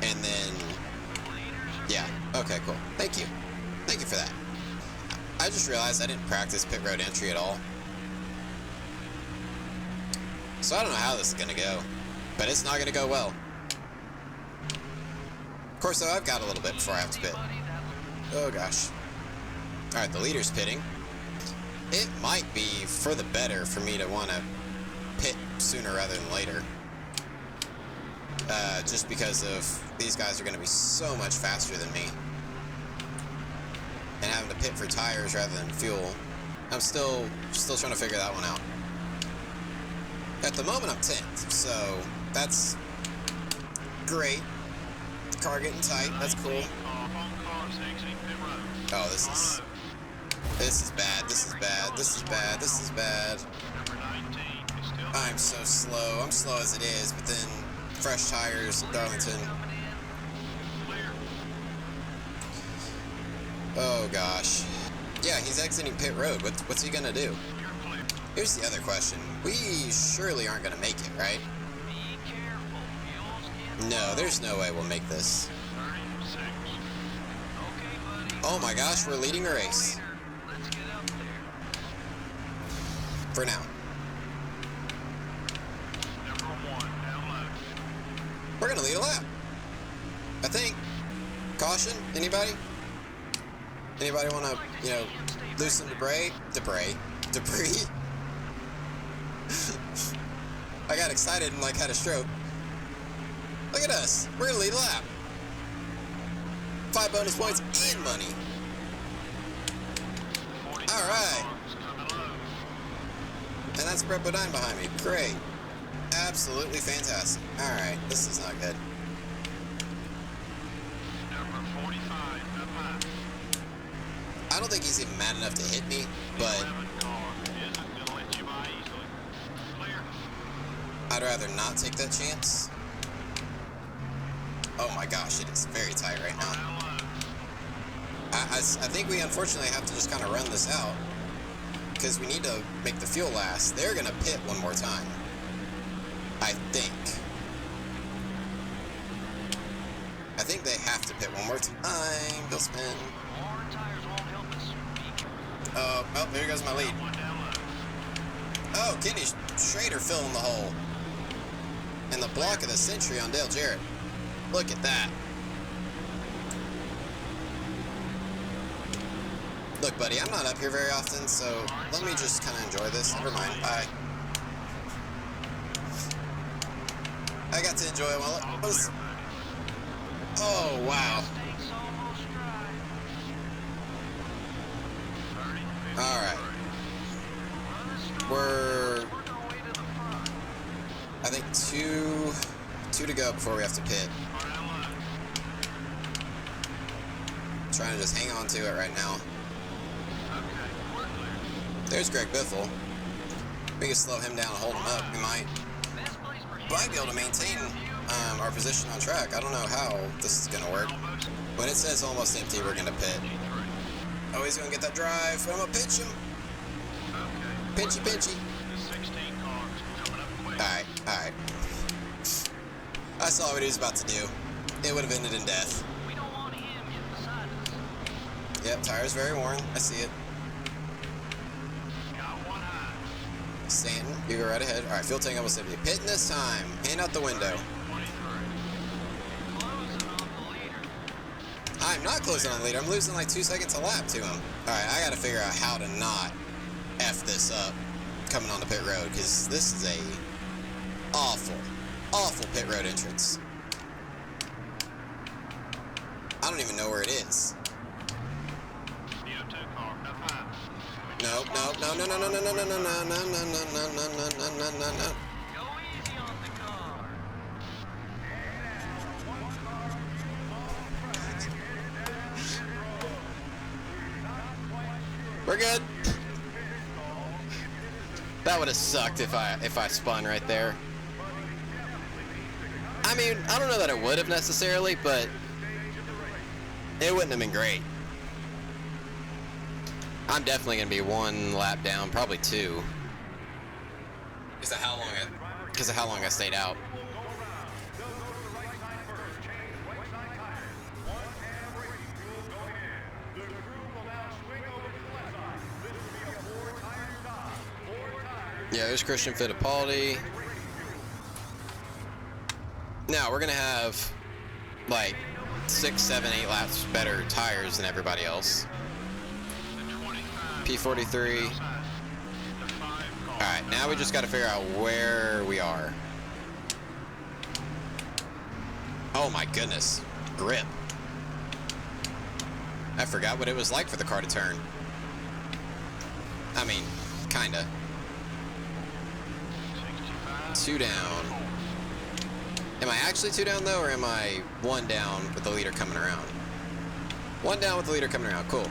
And then, yeah, okay, cool. Thank you. Thank you for that. I just realized I didn't practice pit road entry at all. So I don't know how this is gonna go, but it's not gonna go well. Of course, though, I've got a little bit before I have to pit. Oh, gosh. All right, the leader's pitting. It might be for the better for me to want to pit sooner rather than later. Just because of these guys are going to be so much faster than me. And having to pit for tires rather than fuel. I'm still trying to figure that one out. At the moment, I'm 10th, so that's great. Car getting tight, that's cool. Oh, this is bad, this is bad, this is bad, this is bad. I'm so slow, I'm slow as it is, but then fresh tires at Darlington. Oh gosh. Yeah, he's exiting pit road. What's he gonna do? Here's the other question. We surely aren't gonna make it, right? No, there's no way we'll make this. Oh my gosh, we're leading a race. For now. We're gonna lead a lap. I think. Caution? Anybody? Anybody wanna, you know, loosen debris? Debris? I got excited and like had a stroke. Look at us. We're gonna lead a lap. 5 bonus points and money. Alright. And that's Brett Bodine behind me. Great. Absolutely fantastic. Alright, this is not good. I don't think he's even mad enough to hit me, but I'd rather not take that chance. Oh my gosh, it is very tight right now. I think we unfortunately have to just kind of run this out because we need to make the fuel last. They're going to pit one more time. I think they have to pit one more time. They'll spin. Oh, there goes my lead. Oh, Kenny Schrader filling the hole. And the block of the century on Dale Jarrett. Look at that. Look, buddy, I'm not up here very often, so let me just kind of enjoy this. Never mind. Bye. I got to enjoy it while it was... Oh, wow. Alright. We're... I think two to go before we have to pit. Trying to just hang on to it right now. There's Greg Biffle. We can slow him down and hold him up. We might be able to maintain our position on track. I don't know how this is going to work. When it says almost empty, we're going to pit. Oh, he's going to get that drive. I'm going to pitch him. Pinchy, pinchy. Alright. I saw what he was about to do. It would have ended in death. Yep, tire's very worn. I see it. Stanton, you go right ahead. Alright, fuel tank almost empty. Pitting this time. Hand out the window. I'm not closing on the leader. I'm losing like 2 seconds a lap to him. Alright, I gotta figure out how to not F this up coming on the pit road, because this is a awful pit road entrance. I don't even know where it is. No. We're good. That would have sucked if I spun right there. I mean, I don't know that it would have necessarily, but it wouldn't have been great. I'm definitely gonna be 1 lap down, probably 2. Because of how long I stayed out. Yeah, there's Christian Fittipaldi. Now we're gonna have like 6, 7, 8 laps better tires than everybody else. P43. Alright, now we just gotta figure out where we are. Oh my goodness. Grip. I forgot what it was like for the car to turn. I mean, kinda. 2 down. Am I actually 2 down though, or am I 1 down with the leader coming around? 1 down with the leader coming around, cool.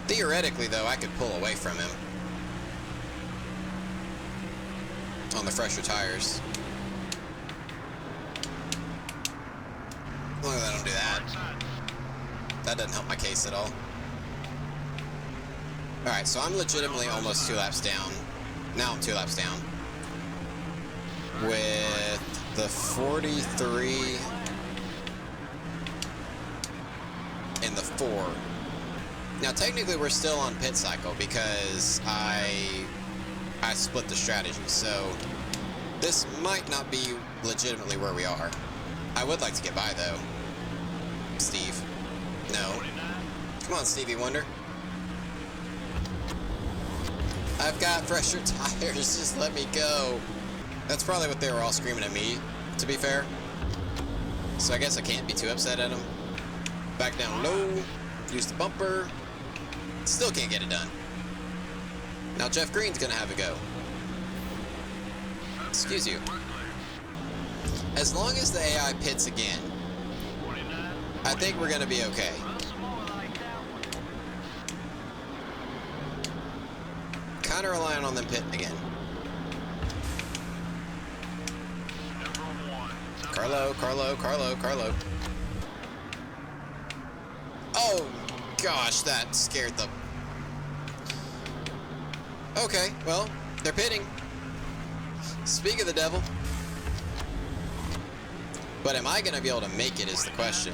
Theoretically though, I could pull away from him on the fresher tires. As long as I don't do that. That doesn't help my case at all. Alright, so I'm legitimately almost 2 laps down. Now I'm 2 laps down. With the 43 and the 4. Now technically we're still on pit cycle because I split the strategy, so this might not be legitimately where we are. I would like to get by though. Steve. No. Come on, Stevie Wonder. I've got fresher tires, just let me go. That's probably what they were all screaming at me, to be fair. So I guess I can't be too upset at them. Back down low, use the bumper. Still can't get it done. Now Jeff Green's gonna have a go. Excuse you. As long as the AI pits again, I think we're gonna be okay. Kinda relying on them pitting again. Carlo. Oh, gosh, that scared them. Okay, well, they're pitting. Speak of the devil. But am I going to be able to make it is the question.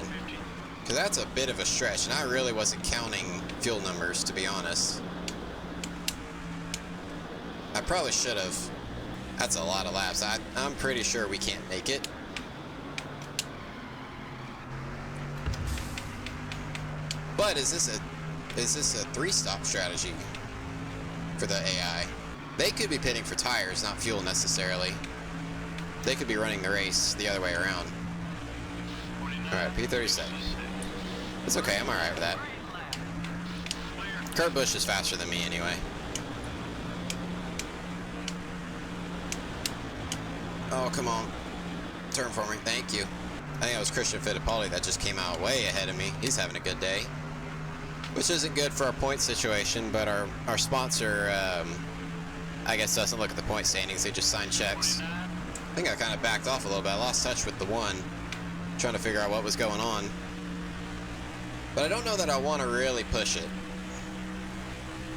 Because that's a bit of a stretch, and I really wasn't counting fuel numbers, to be honest. I probably should have. That's a lot of laps. I'm pretty sure we can't make it. But is this a 3-stop strategy for the AI? They could be pitting for tires, not fuel necessarily. They could be running the race the other way around. Alright, P37. It's okay, I'm alright with that. Kurt Busch is faster than me anyway. Oh, come on. Turn for me, thank you. I think it was Christian Fittipaldi that just came out way ahead of me. He's having a good day. Which isn't good for our point situation, but our sponsor, I guess, doesn't look at the point standings. They just sign checks. I think I kind of backed off a little bit. I lost touch with the 1, trying to figure out what was going on. But I don't know that I want to really push it.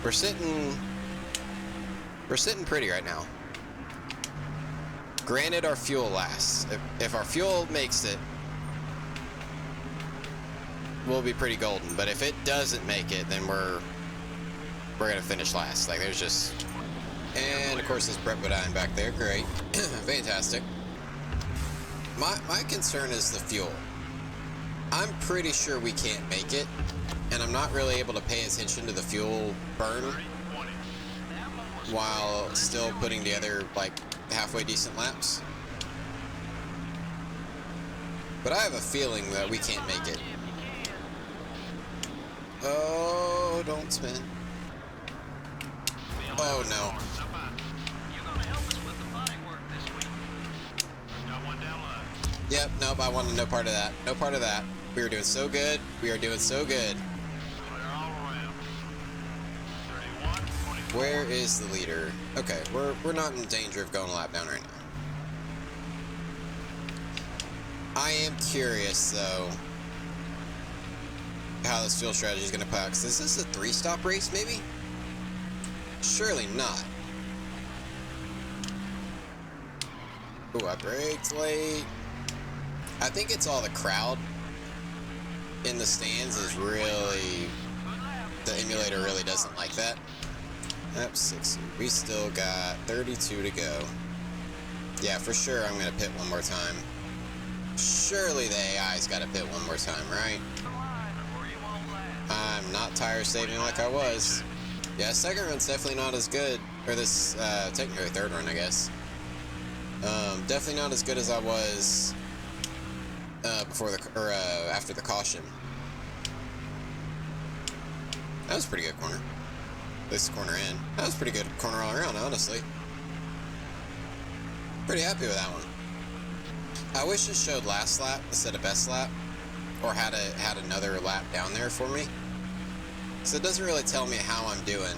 We're sitting pretty right now. Granted, our fuel lasts. If our fuel makes it, we'll be pretty golden. But if it doesn't make it, then we're gonna finish last. Like, there's just... And of course, there's Brett Bodine back there. Great. Fantastic. My concern is the fuel. I'm pretty sure we can't make it, and I'm not really able to pay attention to the fuel burn while still putting together like halfway decent laps. But I have a feeling that we can't make it. Oh, don't spin. Oh no. Yep, nope, I wanted no part of that. No part of that. We were doing so good. We are doing so good. Where is the leader? Okay, we're not in danger of going a lap down right now. I am curious though how this fuel strategy is going to play out. Because is this a 3-stop race maybe? Surely not. Ooh, I braked late. I think it's all the crowd in the stands is really... The emulator really doesn't like that. Lap 60. We still got 32 to go. Yeah, for sure I'm gonna pit one more time. Surely the AI's gotta pit one more time, right? I'm not tire saving like I was. Yeah, second run's definitely not as good. Or this, technically third run, I guess. Definitely not as good as I was before the, or after the caution. That was a pretty good corner. At least the corner in. That was a pretty good corner all around, honestly. Pretty happy with that one. I wish it showed last lap instead of best lap, or had another lap down there for me. So it doesn't really tell me how I'm doing.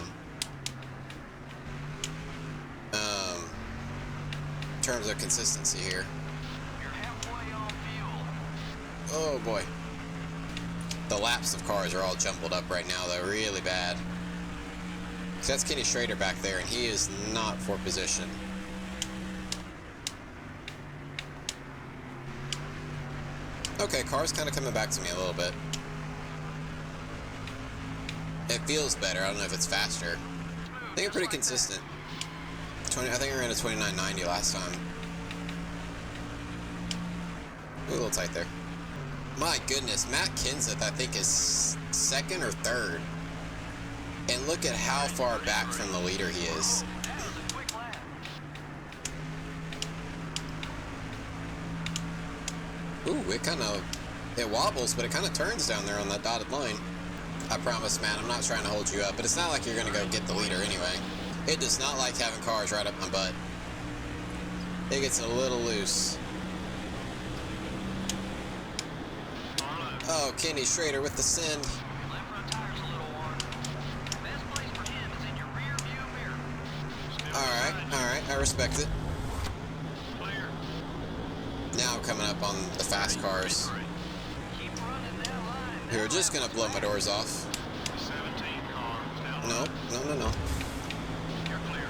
In terms of consistency here. You're halfway on fuel. Oh boy. The laps of cars are all jumbled up right now, though, really bad. So that's Kenny Schrader back there, and he is not for position. Okay, car's kind of coming back to me a little bit. It feels better. I don't know if it's faster. I think I'm pretty consistent. I think I ran a 29.90 last time. Ooh, a little tight there. My goodness, Matt Kenseth, I think, is second or third. And look at how far back from the leader he is. That was a quick lap. Ooh, it wobbles, but it kind of turns down there on that dotted line. I promise, man, I'm not trying to hold you up, but it's not like you're going to go get the leader anyway. It does not like having cars right up my butt. It gets a little loose. Oh, Kenny Schrader with the send. Your left front tire's a little worn. Best place for him is in your rear view mirror. Alright, I respect it. Clear. Now I'm coming up on the fast cars, Keep running that line. who are just going to blow my doors off. 17 car. Now No. you're clear.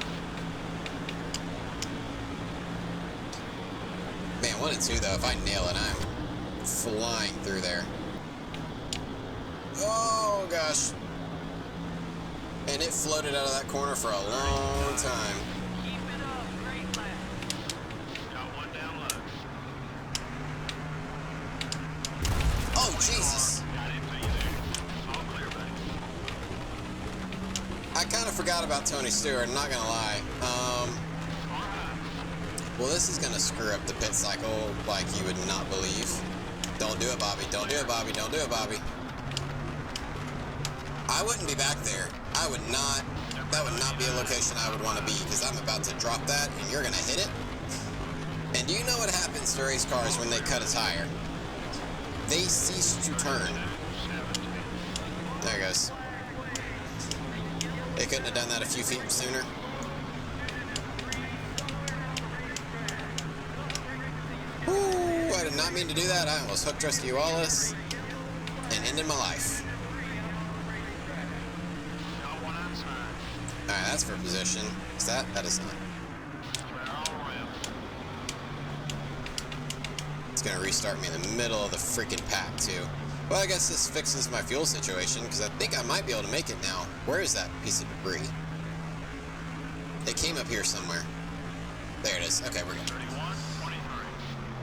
Man, 1 and 2, though, if I nail it, I'm flying through there. Oh, gosh. And it floated out of that corner for a long time. Keep it up. Great lap. Got one down low. Oh, Jesus. Got into you there. All clear, buddy. I kind of forgot about Tony Stewart, I'm not going to lie. Well, this is going to screw up the pit cycle like you would not believe. Don't do it, Bobby. Don't do it, Bobby. Don't do it, Bobby. I wouldn't be back there. I would not. That would not be a location I would want to be, because I'm about to drop that and you're going to hit it. And do you know what happens to race cars when they cut a tire? They cease to turn. There it goes. They couldn't have done that a few feet sooner. Ooh, I did not mean to do that. I almost hooked Rusty Wallace and ended my life. Got one outside. Alright, that's for position. Is that? That is not. Clear all around. It's gonna restart me in the middle of the freaking pack, too. Well, I guess this fixes my fuel situation, because I think I might be able to make it now. Where is that piece of debris? It came up here somewhere. There it is. Okay, we're good. 31, 23.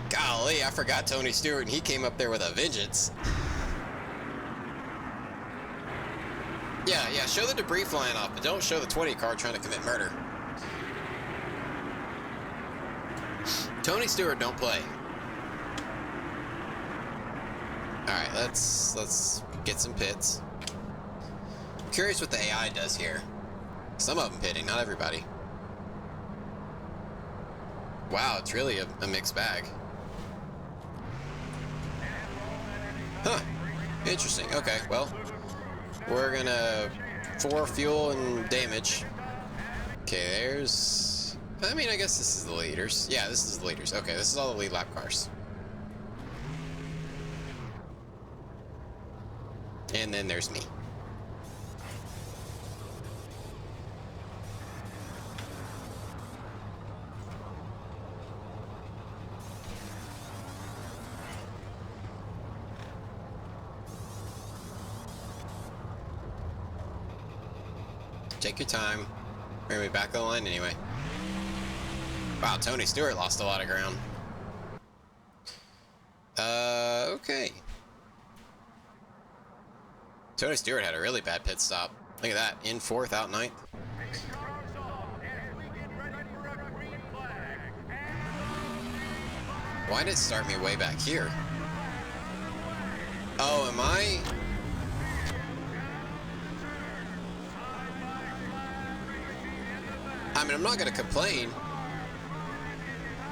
Golly, I forgot Tony Stewart, and he came up there with a vengeance. Yeah, show the debris flying off, but don't show the 20 car trying to commit murder. Tony Stewart, don't play. Alright, let's get some pits. I'm curious what the AI does here. Some of them pitting, not everybody. Wow, it's really a mixed bag. Huh. Interesting. Okay, well, we're gonna 4 fuel and damage. Okay, there's... I mean, I guess this is the leaders. Yeah, this is the leaders. Okay, this is all the lead lap cars. And then there's me. Take your time. We're gonna be back on the line anyway. Wow, Tony Stewart lost a lot of ground. Okay. Tony Stewart had a really bad pit stop. Look at that, in 4th, out 9th. Why did it start me way back here? Oh, am I? I mean, I'm not gonna complain.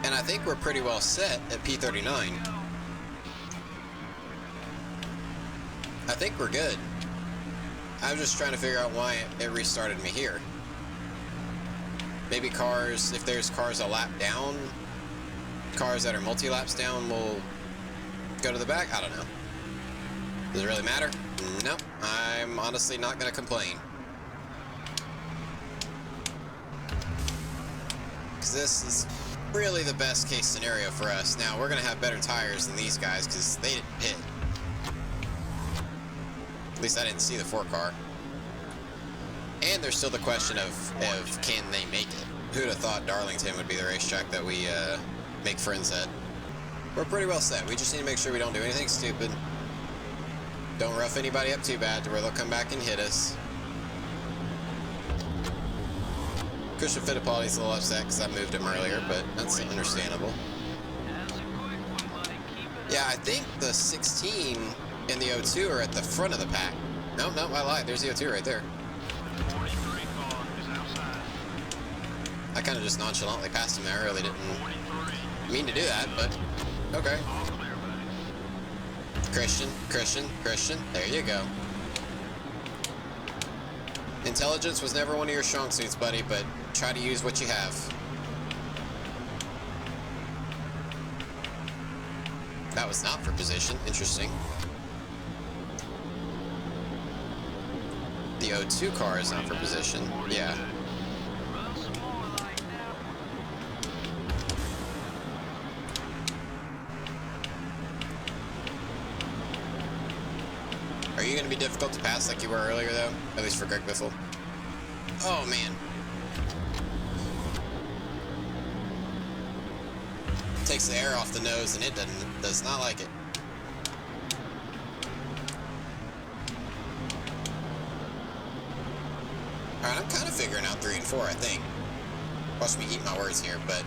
And I think we're pretty well set at P39. I think we're good. I was just trying to figure out why it restarted me here. Maybe cars, if there's cars a lap down, cars that are multi-laps down will go to the back. I don't know. Does it really matter? No, I'm honestly not going to complain. Because this is really the best case scenario for us. Now, we're going to have better tires than these guys because they didn't pit. At least I didn't see the 4-car. And there's still the question of can they make it? Who'd have thought Darlington would be the racetrack that we make friends at? We're pretty well set. We just need to make sure we don't do anything stupid. Don't rough anybody up too bad to where they'll come back and hit us. Christian Fittipaldi's a little upset because I moved him earlier, but that's understandable. Yeah, I think the 16 and the 02 are at the front of the pack. No, I lied. There's the 02 right there. 43 car is outside. I kind of just nonchalantly passed him there. I really didn't 43. mean to do that, but okay. All clear, buddy. Christian. There you go. Intelligence was never one of your strong suits, buddy, but try to use what you have. That was not for position. Interesting. The 02 car is not for position. Yeah. Are you going to be difficult to pass like you were earlier, though? At least for Greg Biffle. Oh, man. Takes the air off the nose, and it does not like it. Alright, I'm kind of figuring out 3 and 4, I think. Watch me eat my words here, but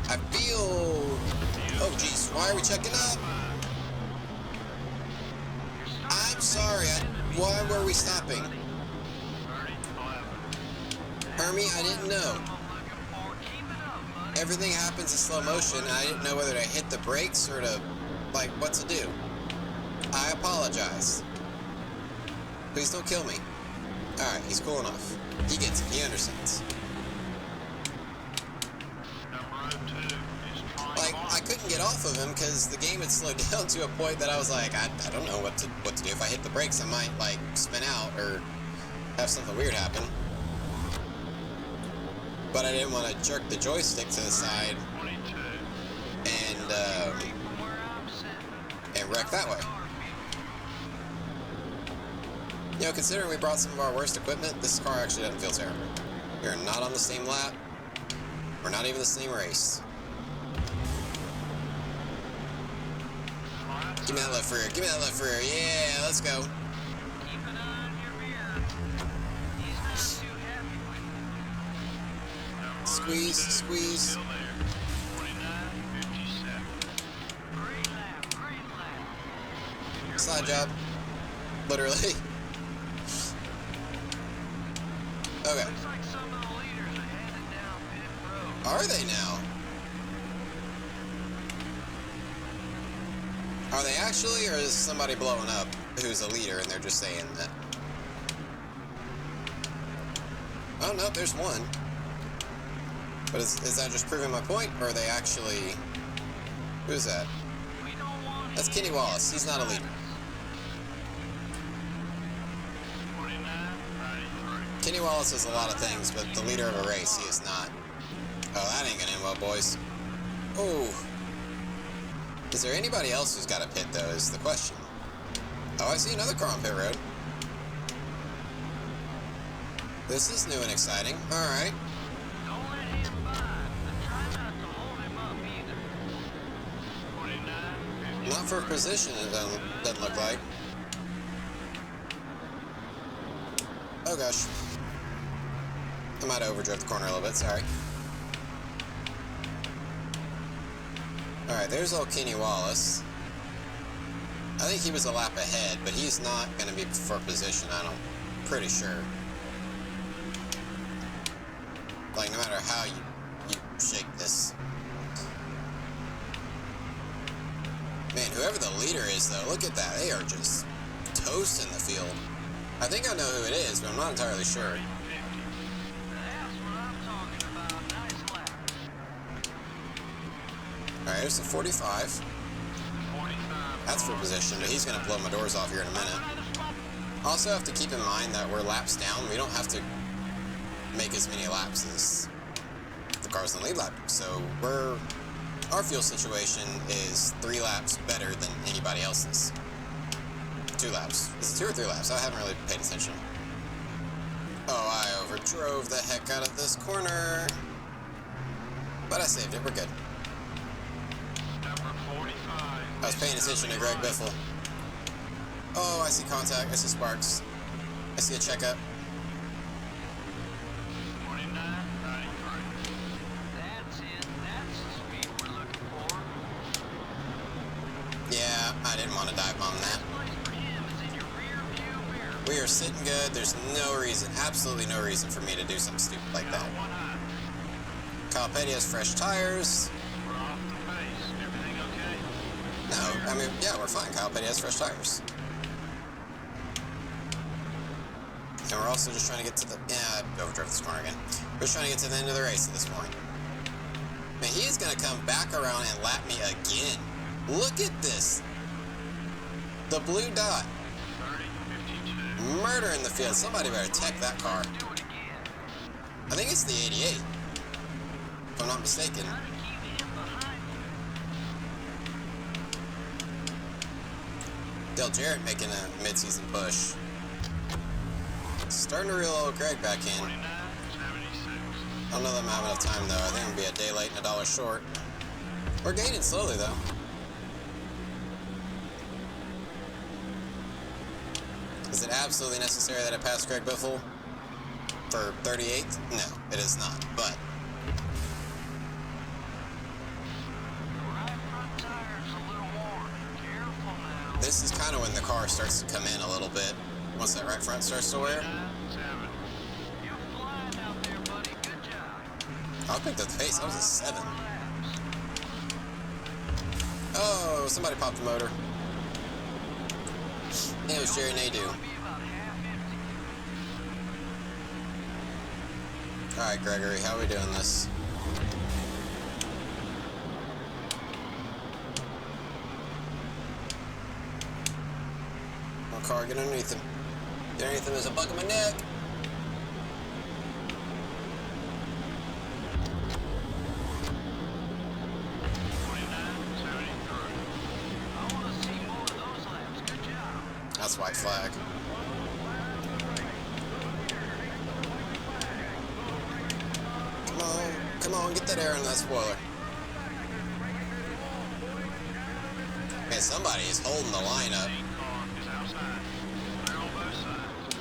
I feel... Oh, geez. Why are we checking up? I'm sorry. Why were we stopping? Hermie, I didn't know. Everything happens in slow motion, and I didn't know whether to hit the brakes or to, like, what to do. I apologize. Please don't kill me. Alright, he's cool enough. He gets it. He understands. Like, I couldn't get off of him because the game had slowed down to a point that I was like, I don't know what to do. If I hit the brakes, I might, like, spin out or have something weird happen. But I didn't want to jerk the joystick to the side and wreck that way. You know, considering we brought some of our worst equipment, this car actually doesn't feel terrible. We're not on the same lap. We're not even the same race. Give me that left rear. Give me that left rear. Yeah, let's go. Squeeze. Side job. Literally. Okay. Are they now? Are they actually, or is somebody blowing up who's a leader and they're just saying that? Oh, no, there's one. But is that just proving my point, or are they actually... Who's that? That's Kenny Wallace. He's not a leader. Kenny Wallace is a lot of things, but the leader of a race, he is not. Oh, that ain't gonna end well, boys. Oh. Is there anybody else who's got a pit, though, is the question. Oh, I see another car on pit road. This is new and exciting. Alright. Don't let him by, but try not to hold him up either. 29, Not for position, it doesn't look like. Oh gosh. I might have overdrove the corner a little bit, sorry. Alright, there's old Kenny Wallace. I think he was a lap ahead, but he's not going to be for position, I'm pretty sure. Like, no matter how you shake this. Man, whoever the leader is, though, look at that. They are just toasting the field. I think I know who it is, but I'm not entirely sure. That's what I'm talking about. Nice lap. Alright, here's the 45. 45. That's for position, but he's going to blow my doors off here in a minute. Also have to keep in mind that we're laps down. We don't have to make as many laps as the cars in the lead lap. So our fuel situation is 3 laps better than anybody else's. 2 laps. Is it 2 or 3 laps? I haven't really paid attention. Oh, I overdrove the heck out of this corner. But I saved it. We're good. Number 45. I was paying attention to Greg Biffle. Oh, I see contact. I see sparks. I see a checkup. 29, 93. That's it. That's the speed we're looking for. Yeah, I didn't want to dive bomb that. Place for him is in your rear view mirror. We are sitting good. There's no reason, absolutely no reason for me to do something stupid like that. One high. Kyle Petty has fresh tires. We're off the pace. Everything okay? No, I mean, yeah, we're fine. Kyle Petty has fresh tires. And we're also just trying to get to the... Yeah, I overdrove this corner again. We're just trying to get to the end of the race at this point. Man, he's going to come back around and lap me again. Look at this. The blue dot. 30, 52. Murder in the field. Somebody better tech that car. Do it again. I think it's the 88. If I'm not mistaken. Try to keep him behind you. Dale Jarrett making a mid-season push. Starting to reel old Greg back in. 29, 76. I don't know that I'm having enough time though. I think I'm gonna be a day late and $1 short. We're gaining slowly though. Is it absolutely necessary that I pass Greg Biffle for 38th? No, it is not. But Right front tire's a little worn. Careful now. this is kind of when the car starts to come in a little bit. Once that right front starts to wear. 7. You're flying out there, buddy. Good job. I picked up the pace. I was a 7. Laps. Oh, somebody popped the motor. It was Jerry Nadeau. Be about half empty. Alright, Gregory, how are we doing this? My car, get underneath him. Get underneath him, there's a bug in my neck. I want to see more of those laps. Good job. That's white flag. Come on, get that air in that spoiler. Man, somebody is holding the line up. Car is outside. They're on both sides.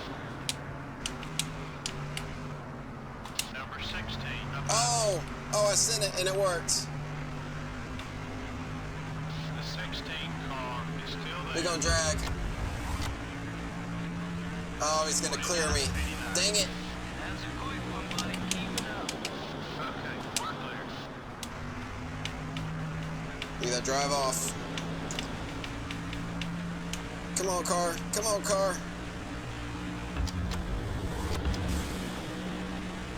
Number 16. Up Oh, I sent it and it worked. The 16 car is still there. We're gonna drag. Oh, he's gonna clear me. Dang it. That's a quick one, buddy. Keep it up. Okay, we're clear. Look at that drive off. Come on, car. Come on, car.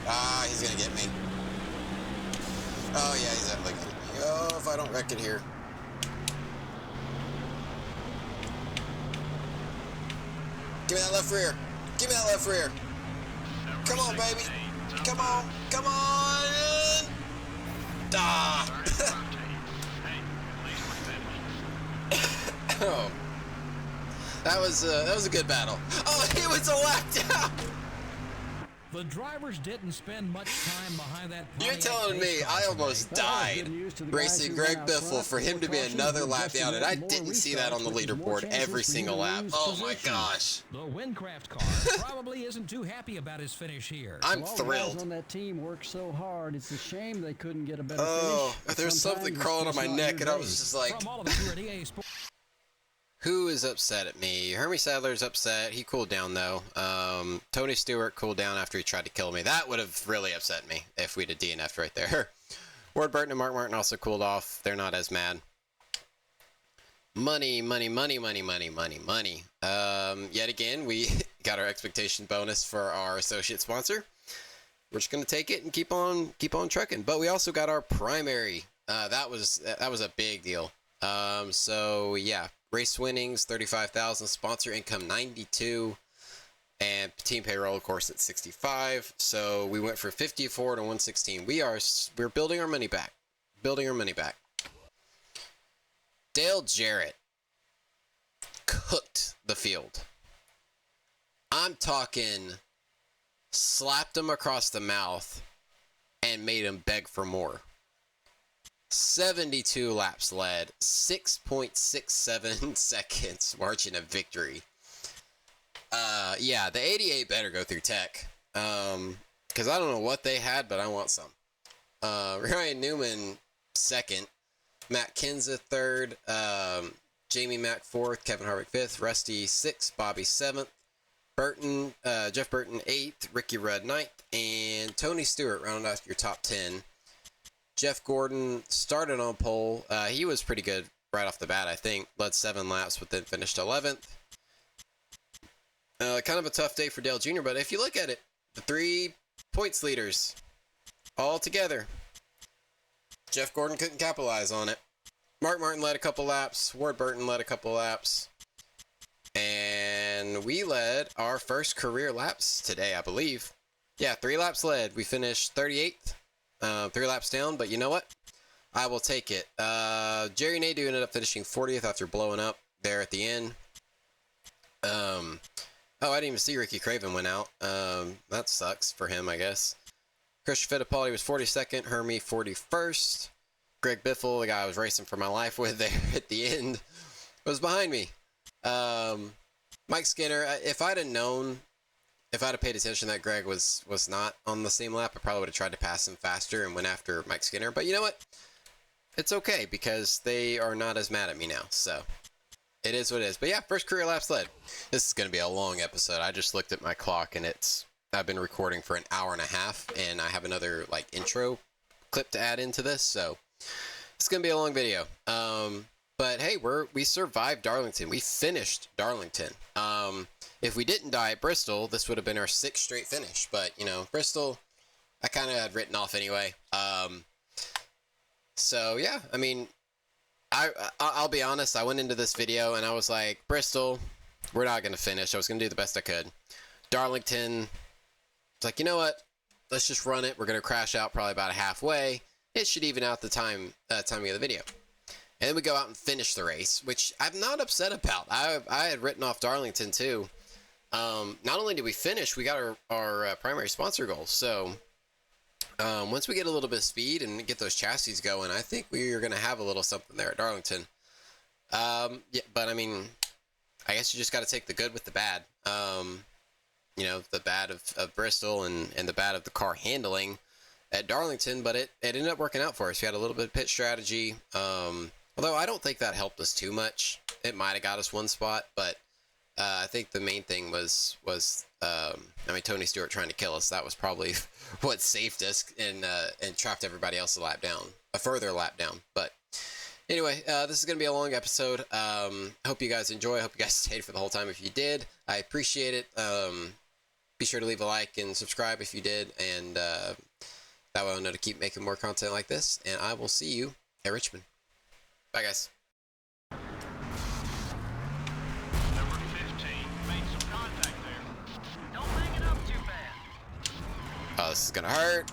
Ah, he's gonna get me. Oh, yeah, he's definitely gonna get me. Oh, if I don't wreck it here. Give me that left rear. Give me that left rear. Number Come on, 16 baby. is up Come high. on. Come on. Ah. 30, 13. Hey, at least we finished. Oh. That was a good battle. Oh, he was a lap down. The drivers didn't spend much time behind that. You're Pontiac telling pace me car I today. almost Well, that was died good news to the guys racing who Greg ran out Biffle front. for him to be Cautions another would lap just down, and I meant more didn't see that on the restarts, which is more leaderboard every chances for you single to lap. lose Oh my position. gosh. The Windcraft car probably isn't too happy about his finish here. I'm Well, all the guys thrilled. on that team worked so hard. It's a shame they couldn't get a better Oh, finish. but there's something sometimes it's crawling on just my not neck, your and I day. was just like, From all of us here at EA Sports. who is upset at me? Hermie Sadler's upset. He cooled down, though. Tony Stewart cooled down after he tried to kill me. That would have really upset me if we'd have DNF'd right there. Ward Burton and Mark Martin also cooled off. They're not as mad. Money, money, money, money, money, money, money. Yet again, we got our expectation bonus for our associate sponsor. We're just gonna take it and keep on trucking. But we also got our primary. That was a big deal. So yeah, race winnings 35,000, sponsor income 92, and team payroll of course at 65. So we went from 54 to 116. We're building our money back. Dale Jarrett cooked the field. I'm talking slapped him across the mouth and made him beg for more. 72 laps led, 6.67 seconds margin of victory. Yeah, the 88 better go through tech. Because I don't know what they had, but I want some. Ryan Newman, second. Matt Kinza, third. Jamie Mack, fourth. Kevin Harvick, fifth. Rusty, sixth. Bobby, seventh. Jeff Burton, eighth. Ricky Rudd, ninth. And Tony Stewart rounded out your top 10. Jeff Gordon started on pole. He was pretty good right off the bat, I think. Led 7 laps, but then finished 11th. Kind of a tough day for Dale Jr., but if you look at it, the 3 points leaders all together. Jeff Gordon couldn't capitalize on it. Mark Martin led a couple laps. Ward Burton led a couple laps. And we led our first career laps today, I believe. Yeah, 3 laps led. We finished 38th. 3 laps down, but you know what? I will take it. Jerry Nadeau ended up finishing 40th after blowing up there at the end. Oh, I didn't even see Ricky Craven went out. That sucks for him, I guess. Christian Fittipaldi was 42nd. Hermie 41st. Greg Biffle, the guy I was racing for my life with there at the end, was behind me. Mike Skinner, if I'd have paid attention that Greg was not on the same lap, I probably would have tried to pass him faster and went after Mike Skinner. But you know what? It's okay because they are not as mad at me now. So it is what it is. But yeah, first career laps led. This is going to be a long episode. I just looked at my clock and I've been recording for an hour and a half, and I have another intro clip to add into this. So it's going to be a long video. But hey, we survived Darlington. We finished Darlington. If we didn't die at Bristol, this would have been our 6th straight finish. But, Bristol, I kind of had written off anyway. So, yeah, I mean, I'll be honest. I went into this video and I was like, Bristol, we're not going to finish. I was going to do the best I could. Darlington, it's like, you know what? Let's just run it. We're going to crash out probably about halfway. It should even out the timing of the video. And then we go out and finish the race, which I'm not upset about. I had written off Darlington too. Not only did we finish, we got our primary sponsor goal. So once we get a little bit of speed and get those chassis going, I think we are going to have a little something there at Darlington. Yeah, but I mean, I guess you just got to take the good with the bad. The bad of Bristol and the bad of the car handling at Darlington, but it ended up working out for us. We had a little bit of pit strategy. Although I don't think that helped us too much. It might have got us 1 spot, but I think the main thing was Tony Stewart trying to kill us. That was probably what saved us and trapped everybody else a further lap down. But anyway, this is going to be a long episode. Hope you guys enjoy. I hope you guys stayed for the whole time. If you did, I appreciate it. Be sure to leave a like and subscribe if you did, and that way I'll know to keep making more content like this. And I will see you at Richmond. Bye, guys. Number 15 made some contact there. Don't bang it up too bad. Oh, this is gonna hurt.